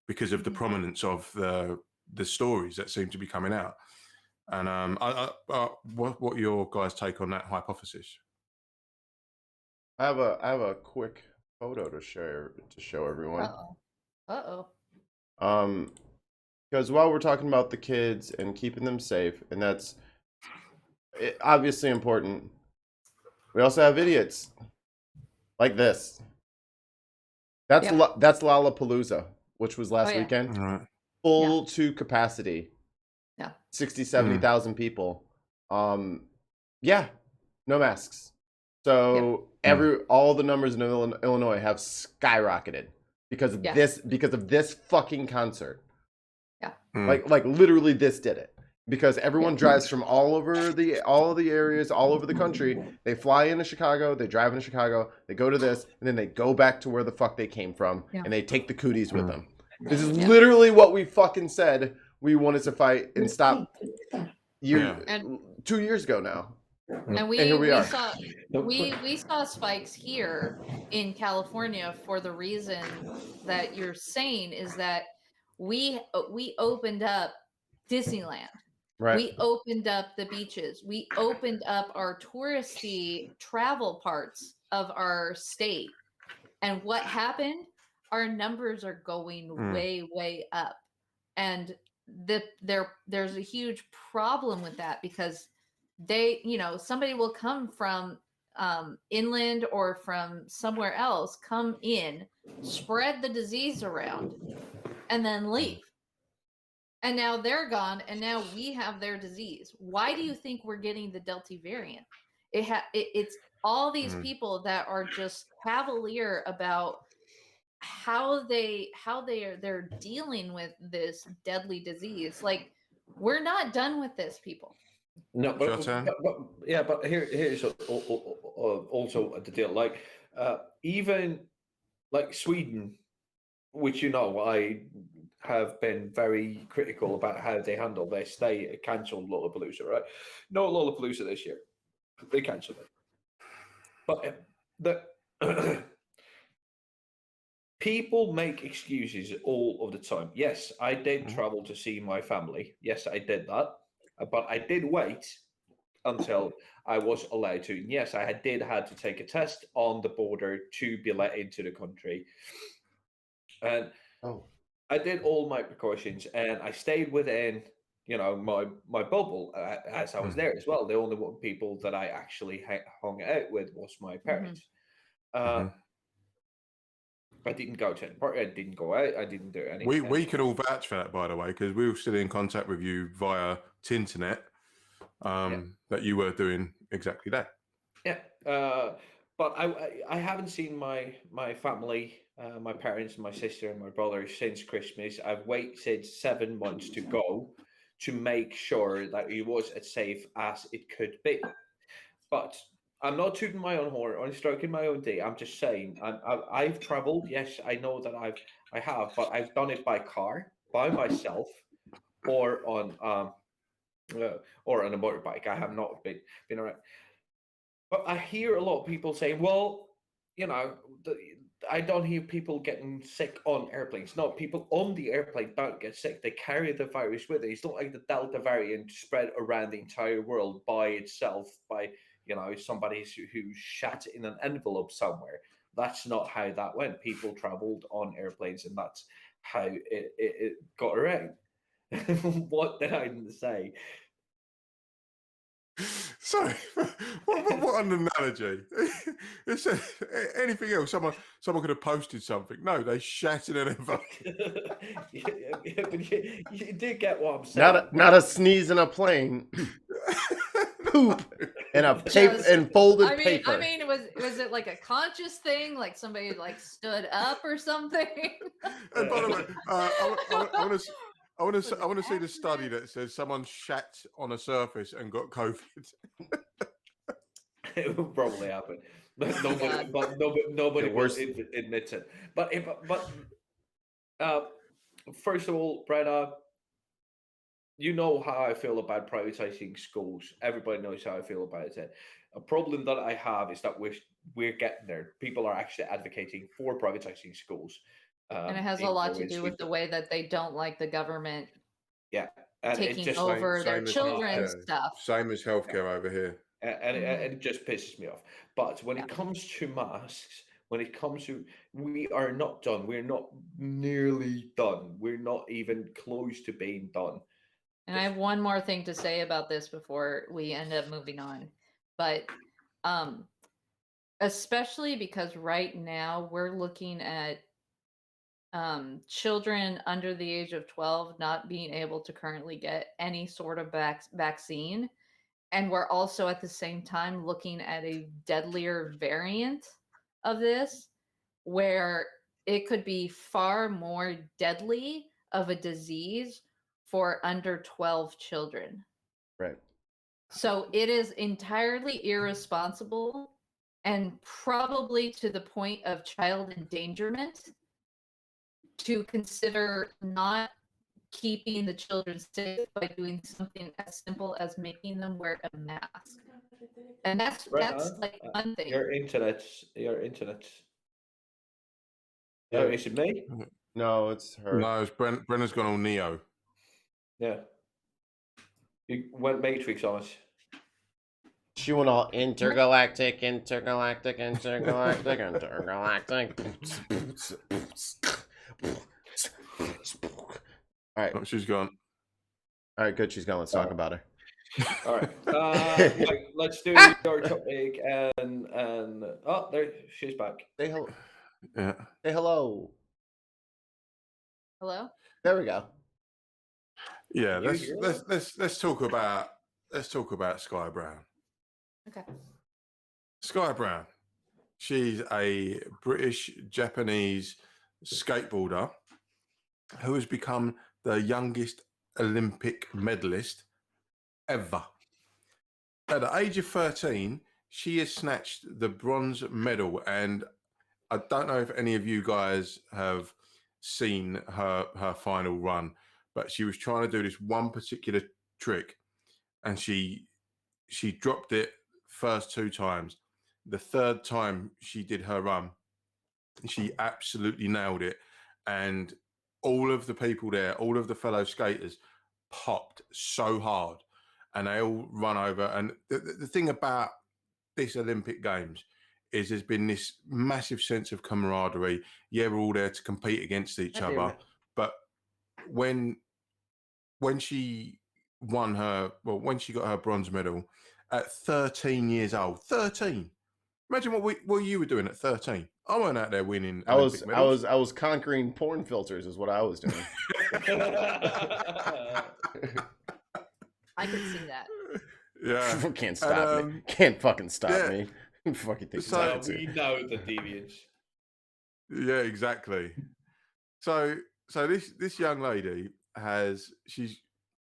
because of the prominence of the stories that seem to be coming out. And what your guys' take on that hypothesis? I have a quick photo to show everyone. Uh-oh. Because while we're talking about the kids and keeping them safe, and that's obviously important, we also have idiots like this. That's that's Lollapalooza, which was last weekend. Right. Full to capacity. Yeah. 60, 70,000 people. Yeah, no masks. So all the numbers in Illinois have skyrocketed because of this fucking concert. Yeah. Like literally this did it. Because everyone drives from all of the areas, all over the country. They fly into Chicago, they drive into Chicago, they go to this, and then they go back to where the fuck they came from, and they take the cooties with them. This is literally what we fucking said we wanted to fight and stop 2 years ago now. And here we are. we saw spikes here in California for the reason that you're saying, is that we opened up Disneyland. Right. We opened up the beaches. We opened up our touristy travel parts of our state. And what happened? Our numbers are going way, way up. And there's a huge problem with that, because somebody will come from inland or from somewhere else, come in, spread the disease around, and then leave. And now they're gone, and now we have their disease. Why do you think we're getting the Delta variant? It's all these people that are just cavalier about how they're dealing with this deadly disease. Like, we're not done with this, people. No, but here's also the deal. Like, even like Sweden, which I have been very critical about how they handle this. They cancelled Lollapalooza, right? No Lollapalooza this year. They cancelled it. But people make excuses all of the time. Yes, I did travel to see my family. Yes, I did that. But I did wait until I was allowed to. And yes, I did had to take a test on the border to be let into the country. And Oh, I did all my precautions, and I stayed within, my bubble as I was there as well. The only one people that I actually hung out with was my parents. Uh, I didn't go to any party. I didn't go out. I didn't do anything. We can all vouch for that, by the way, because we were still in contact with you via Tinternet. That you were doing exactly that. Yeah, but I haven't seen my family, my parents, my sister, and my brother since Christmas. I've waited 7 months to go to make sure that it was as safe as it could be. But I'm not tooting my own horn or stroking my own D. I'm just saying I've traveled. Yes, I know that I have, but I've done it by car, by myself, or on a motorbike. I have not been around. But I hear a lot of people saying, well, you know, the, I don't hear people getting sick on airplanes. No, people on the airplane don't get sick. They carry the virus with it. It's not like the Delta variant spread around the entire world by itself by, somebody who shat in an envelope somewhere. That's not how that went. People traveled on airplanes, and that's how it got around. What did I say? So, what an analogy! It's anything else. Someone could have posted something. No, they shat in an envelope. But you do get what I'm saying. not a sneeze in a plane. Poop in a paper and folded paper. I mean, was it like a conscious thing? Like somebody like stood up or something? And by the way, I want to see the study that says someone shat on a surface and got COVID. It will probably happen, but nobody will admit it. But first of all, Brenna, you know how I feel about privatizing schools. Everybody knows how I feel about it. A problem that I have is that we're getting there. People are actually advocating for privatizing schools, and it has a lot to do with the way that they don't like the government. Yeah, and taking over their children's stuff. Same as healthcare over here. And it just pisses me off. But when it comes to masks, we are not done. We're not nearly done. We're not even close to being done. And I have one more thing to say about this before we end up moving on. But especially because right now we're looking at children under the age of 12 not being able to currently get any sort of vaccine. And we're also at the same time looking at a deadlier variant of this where it could be far more deadly of a disease for under 12 children. Right. So it is entirely irresponsible and probably to the point of child endangerment to consider not keeping the children safe by doing something as simple as making them wear a mask. And that's like one thing. Your internet. Oh, is it me? No, it's her. No, it's Brenna's gone all Neo. Yeah. You went Matrix on us. She went all intergalactic. All right. Oh, she's gone. All right, good. She's gone. Let's talk about her. All right. Let's do your topic and oh, there she's back. Say hello. Yeah. Say hello. Hello? There we go. Yeah, let's talk about Sky Brown. Okay. Sky Brown. She's a British Japanese skateboarder who has become the youngest Olympic medalist ever. At the age of 13, she has snatched the bronze medal, and I don't know if any of you guys have seen her final run, but she was trying to do this one particular trick, and she dropped it first 2 times. The third time she did her run, She absolutely nailed it, and all of the people there, all of the fellow skaters, popped so hard, and they all run over. And the thing about this Olympic Games is there's been this massive sense of camaraderie. Yeah, we're all there to compete against each other, but when she when she got her bronze medal at 13 years old, 13. Imagine what you were doing at 13. I weren't out there winning Olympic medals. I was conquering porn filters is what I was doing. I could see that. Yeah. Can't stop me. Can't fucking stop me. Fucking think so we know the deviants. Yeah, exactly. So this young lady she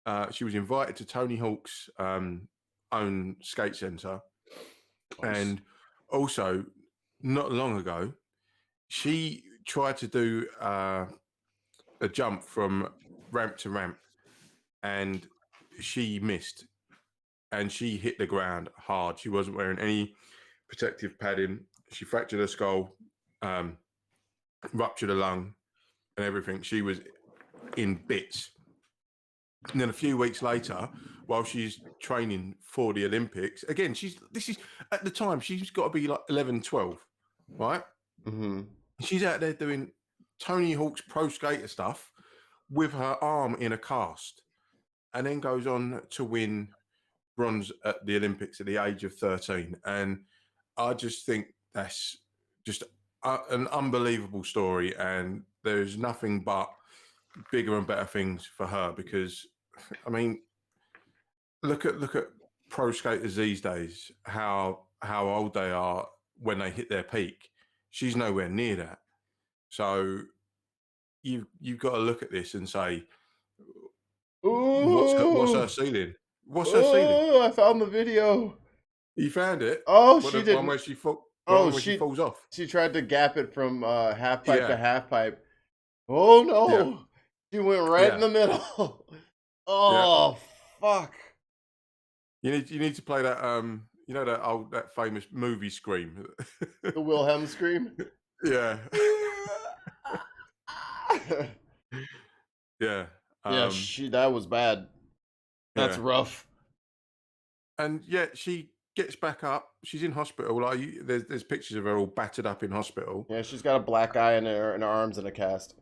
was invited to Tony Hawk's own skate centre, and also not long ago she tried to do a jump from ramp to ramp, and she missed, and she hit the ground hard. She wasn't wearing any protective padding. She fractured her skull, ruptured a lung, and everything. She was in bits. And then a few weeks later, while she's training for the Olympics, again, this is at the time, she's got to be like 11, 12, right? Mm-hmm. She's out there doing Tony Hawk's pro skater stuff with her arm in a cast, and then goes on to win bronze at the Olympics at the age of 13. And I just think that's just an unbelievable story, and there's nothing but bigger and better things for her, because I mean, look at pro skaters these days, how old they are when they hit their peak. She's nowhere near that. So you've got to look at this and say, what's her ceiling? What's her ceiling? I found the video. You found it? Oh, she didn't. One where she she falls off. She tried to gap it from half pipe to half pipe. Oh no! Yeah. She went right in the middle. Oh fuck! You need to play that you know that famous movie scream. The Wilhelm scream. Yeah. Yeah. That was bad. That's rough. And yet she gets back up. She's in hospital. Like there's pictures of her all battered up in hospital. Yeah, she's got a black eye in her arms and a cast.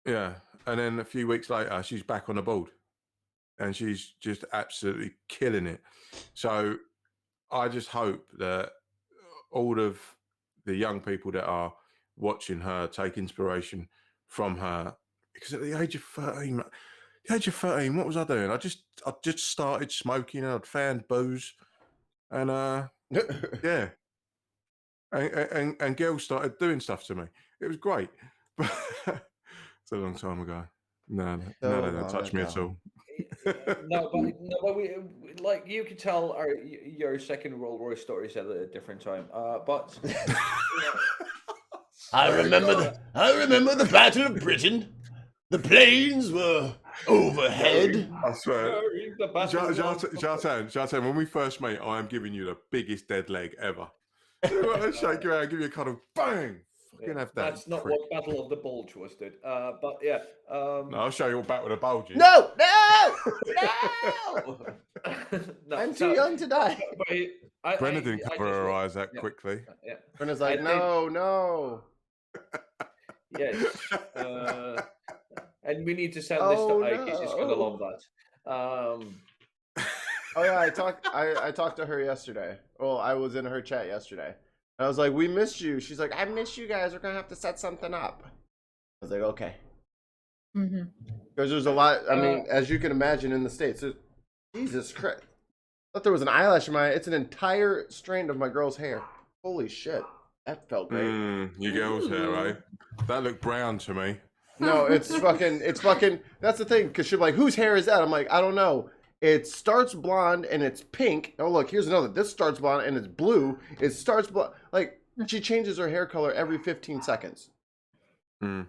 Yeah, and then a few weeks later, she's back on the board, and she's just absolutely killing it. So I just hope that all of the young people that are watching her take inspiration from her, because at the age of 13, what was I doing? I just started smoking, and I'd found booze, and yeah, and girls started doing stuff to me. It was great, but it's a long time ago. No, they don't touch me at all. no, but we like you could tell your Second World War stories at a different time. But I remember the Battle of Britain. The planes were overhead. I swear. Jartan, when we first met, I am giving you the biggest dead leg ever. Shake your hand, give you a kind of bang. Fucking have that. That's not what Battle of the Bulge was, dude. But yeah. No, I'll show you what Battle of the Bulge is. No! I'm too young to die. Brenna didn't cover her eyes that quickly. Yeah. Brenna's like, no. Yes. And we need to send this to Ike. He's just gonna love that. Oh yeah, I talked to her yesterday. Well, I was in her chat yesterday. I was like, we missed you. She's like, I missed you guys. We're gonna have to set something up. I was like, okay. Because there's a lot. I mean, as you can imagine, in the States, Jesus Christ. I thought there was an eyelash in my. It's an entire strand of my girl's hair. Holy shit, that felt great. Your girl's hair, eh? That looked brown to me. No, it's fucking. That's the thing. Because she's like, whose hair is that? I'm like, I don't know. It starts blonde and it's pink. Oh look, here's another. This starts blonde and it's blue. It starts blonde. Like she changes her hair color every 15 seconds. So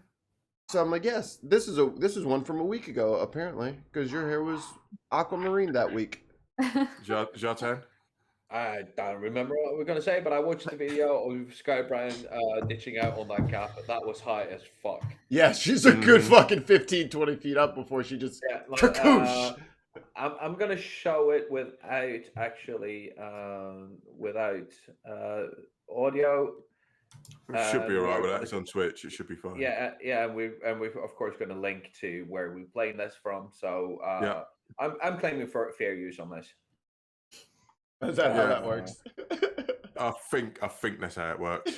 I'm like, yes, this is one from a week ago apparently, because your hair was aquamarine that week. Jartan, I don't remember what we're gonna say, but I watched the video of Sky Brown ditching out on that cap. That was high as fuck. Yeah, she's a good fucking 15, 20 feet up before she just kakoosh. I'm gonna show it without actually without audio. It should be alright with that. It's on Twitch. It should be fine. Yeah, and we're of course going to link to where we playing this from. So I'm claiming for fair use on this. Is that how that works? I think that's how it works.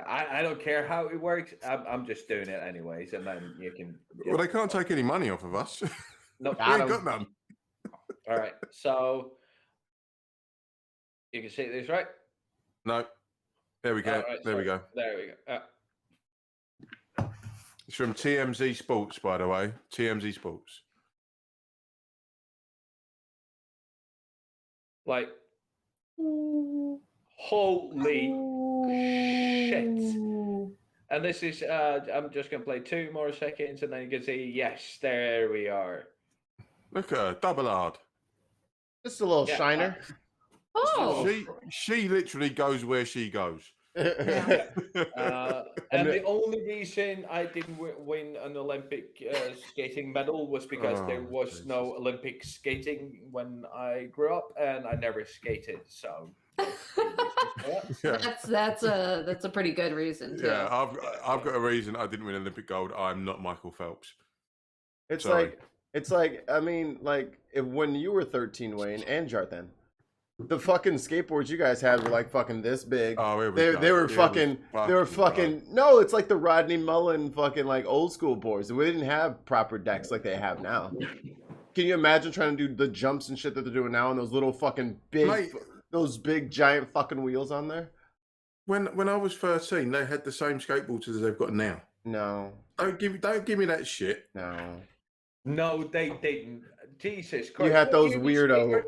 I don't care how it works. I'm just doing it anyways, and then you can. Well, they can't take any money off of us. No, we ain't got none. All right, so you can see this, right? No. There we go. Right, there we go. There we go. It's from TMZ Sports, by the way. TMZ Sports. Like, holy shit. And this is, I'm just going to play 2 more seconds and then you can see, yes, there we are. Look at her, double hard. Just a little shiner. Oh. She literally goes where she goes. And the only reason I didn't win an Olympic skating medal was because there was no Olympic skating when I grew up, and I never skated. So that's a pretty good reason too. Yeah, I've got a reason I didn't win Olympic gold. I'm not Michael Phelps. It's like I mean, like when you were 13, Wayne, and Jarthan, the fucking skateboards you guys had were like fucking this big. Oh, they were fucking. No, it's like the Rodney Mullen fucking like old school boards. We didn't have proper decks like they have now. Can you imagine trying to do the jumps and shit that they're doing now, and those little fucking big, those big giant fucking wheels on there? When I was 13, they had the same skateboards as they've got now. No. Don't give me that shit. No, they didn't. Jesus Christ. You had those weirdo.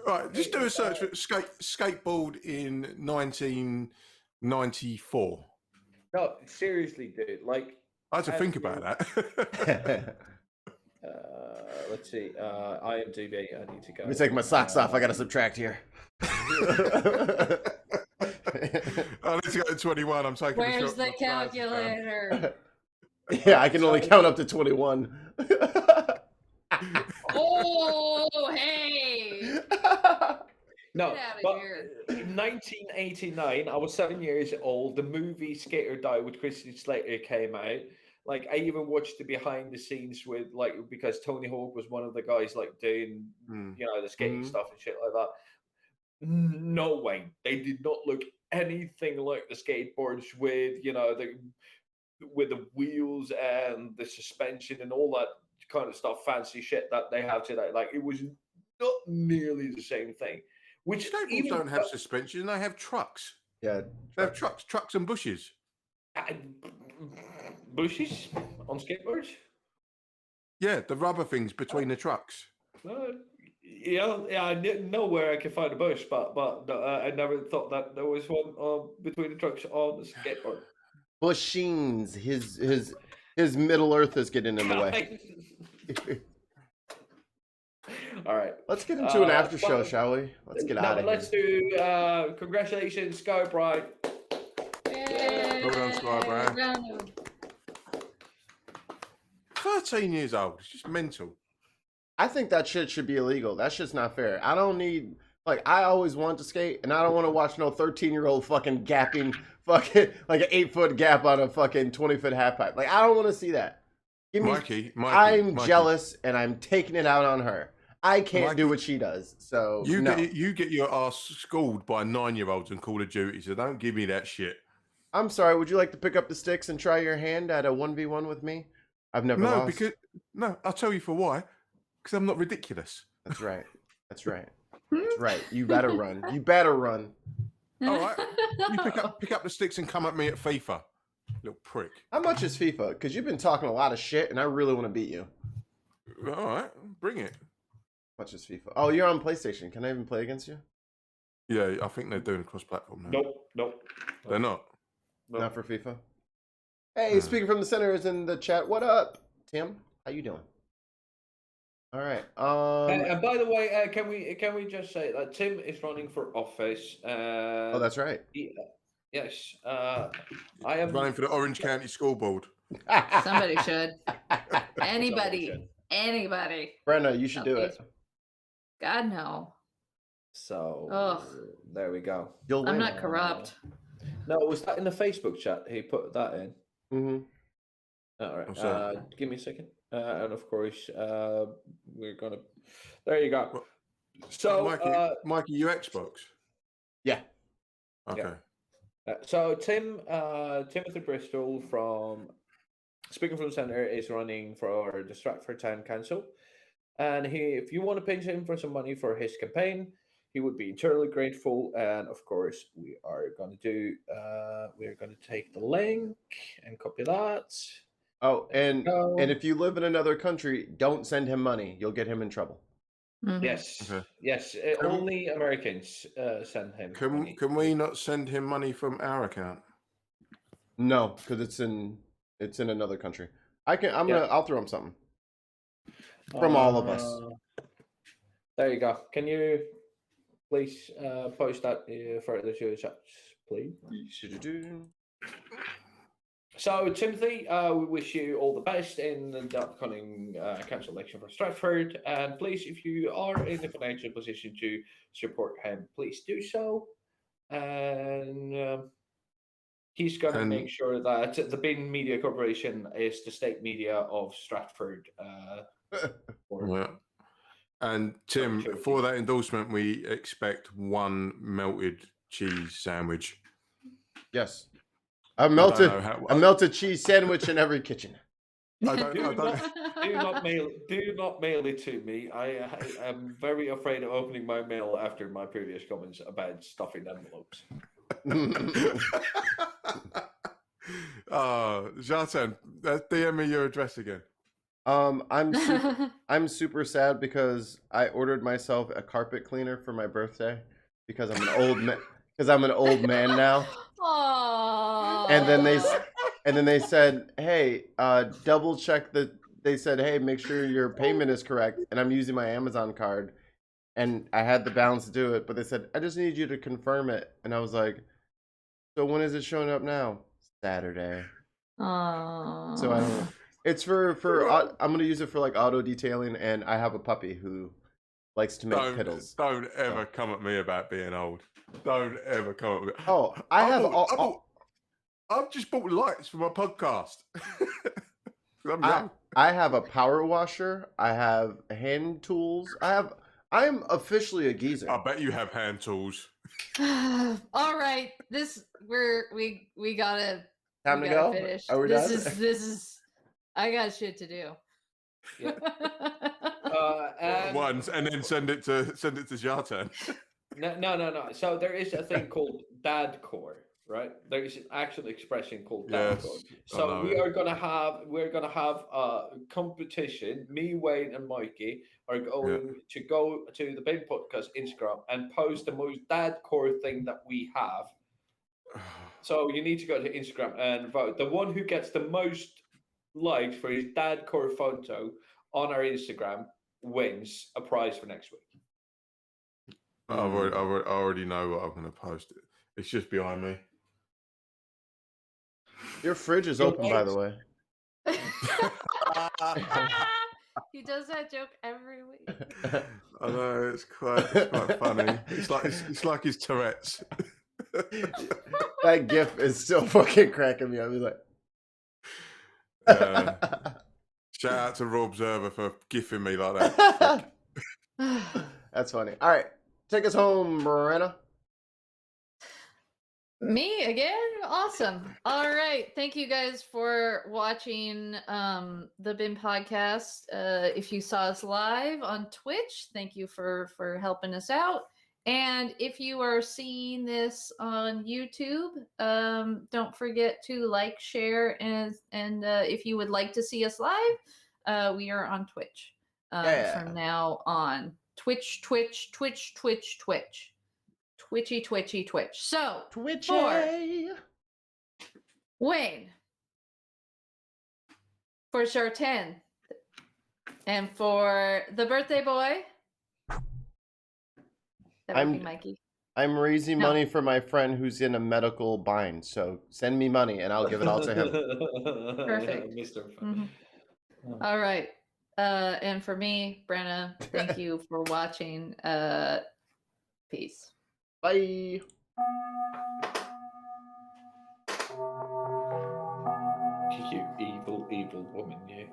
Right, just do a search for skateboard in 1994. No, seriously, dude. Like, I had to think about that. Let's see. IMDb. I need to go. Let me take my socks off. I gotta subtract here. I need to go to 21. I'm taking. Where's the calculator? Yeah, I can only count up to 21. Oh, hey! No, but in 1989, I was 7 years old. The movie Skate or Die with Christian Slater came out. Like, I even watched the behind the scenes with, like, because Tony Hawk was one of the guys, like, doing, you know, the skating stuff and shit like that. No way. They did not look anything like the skateboards with, you know, with the wheels and the suspension and all that kind of stuff, fancy shit that they have today. Like, it was not nearly the same thing. Which skateboards don't have suspension; they have trucks. Yeah, they have trucks and bushes. Bushes on skateboards? Yeah, the rubber things between the trucks. Yeah, I know where I can find a bush, but I never thought that there was one between the trucks on the skateboard. Bushings, his Middle Earth is getting in the way. All right, let's get into an after show, shall we? Let's get out of here. Let's do congratulations, Sky Bride. Well done, Sky Bride. 13 years old. It's just mental. I think that shit should be illegal. That shit's not fair. I don't need, like, I always want to skate, and I don't want to watch no 13-year-old fucking gapping fucking like an 8-foot gap on a fucking 20-foot half pipe. Like, I don't want to see that. Mikey, I'm jealous, and I'm taking it out on her. I can't do what she does, so you get your ass schooled by 9-year-olds in Call of Duty, so don't give me that shit. I'm sorry. Would you like to pick up the sticks and try your hand at a 1v1 with me? I've never lost. I'll tell you for why. Because I'm not ridiculous. That's right. That's right. That's right. You better run. You better run. All right. You pick up the sticks and come at me at FIFA. Little prick. How much is FIFA? Because you've been talking a lot of shit, and I really want to beat you. All right. Bring it. How much is FIFA? Oh, you're on PlayStation. Can I even play against you? Yeah, I think they're doing cross-platform now. Nope. They're not? Nope. Not for FIFA? Hey, speaking from the center is in the chat. What up, Tim? How you doing? All right. And by the way, can we just say that Tim is running for office? Oh, that's right. Yes. I am Running for the Orange County School Board. Somebody should. Anybody. should. Anybody. Brenna, you should do it. God, no. So Ugh. there we go. You'll win. I'm not corrupt. No, was that in the Facebook chat? He put that in. Mm-hmm. All right. Oh, sorry. Give me a second. And of course, we're gonna. There you go. So, Mikey, you Xbox? Yeah. Okay. So Timothy Bristol from Speaking from the Centre is running for the Stratford Town Council, and if you want to pinch him for some money for his campaign, he would be eternally grateful. And of course, we're going to take the link and copy that. Oh, and if you live in another country, don't send him money. You'll get him in trouble. Mm-hmm. Yes. Okay. Yes. Only Americans send him money. Can we not send him money from our account? No, because it's in another country. I'll throw him something. From all of us. There you go. Can you please post that further to the chat, please? So, Timothy, we wish you all the best in the upcoming council election for Stratford. And please, if you are in a financial position to support him, please do so. And he's going to make sure that the Bin Media Corporation is the state media of Stratford. Yeah. And Tim, for that endorsement, we expect one melted cheese sandwich. Yes. A melted cheese sandwich in every kitchen. Do not mail it to me. I am very afraid of opening my mail after my previous comments about stuffing envelopes. Jartan, DM me your address again. I'm super sad because I ordered myself a carpet cleaner for my birthday because I'm an old man now. Aww. And then they said, hey, double check they said, hey, make sure your payment is correct. And I'm using my Amazon card and I had the balance to do it, but they said, I just need you to confirm it. And I was like, so when is it showing up now? Saturday. Aww. So I don't know. It's for I'm going to use it for like auto detailing, and I have a puppy who likes to make piddles. Don't ever come at me about being old. Don't ever come at me. Oh, I've just bought lights for my podcast. I'm young. I have a power washer. I have hand tools. I am officially a geezer. I bet you have hand tools. All right, we gotta time to go. Finish. Are we this done? is I got shit to do. Yeah. And then send it to Jartan. No. So there is a thing called dadcore, right? There is an actual expression called dadcore. So we're gonna have a competition. Me, Wayne, and Mikey are going to go to the Bin Podcast Instagram and post the most dadcore thing that we have. So you need to go to Instagram and vote. The one who gets the most likes for his dadcore photo on our Instagram wins a prize for next week. I already know what I'm going to post. It's just behind me. Your fridge is open, by the way. He does that joke every week. I know, it's quite funny. It's like his Tourette's. That gif is still fucking cracking me up. He's like, shout out to Raw Observer for gifting me like that. That's funny. All right, take us home, Miranda. Me again? Awesome. All right. Thank you guys for watching the Bin Podcast. If you saw us live on Twitch, thank you for helping us out. And if you are seeing this on YouTube, don't forget to like, share, and if you would like to see us live, we are on Twitch from now on. Twitch. Twitchy. So, Twitchy. Wayne, for Jartan, And for the birthday boy, that would be Mikey. I'm raising No. money for my friend who's in a medical bind, so send me money and I'll give it all to him. Perfect. Mr. Mhm. All right. And for me, Brenna, thank you for watching. Peace. Bye. You evil, evil woman, you.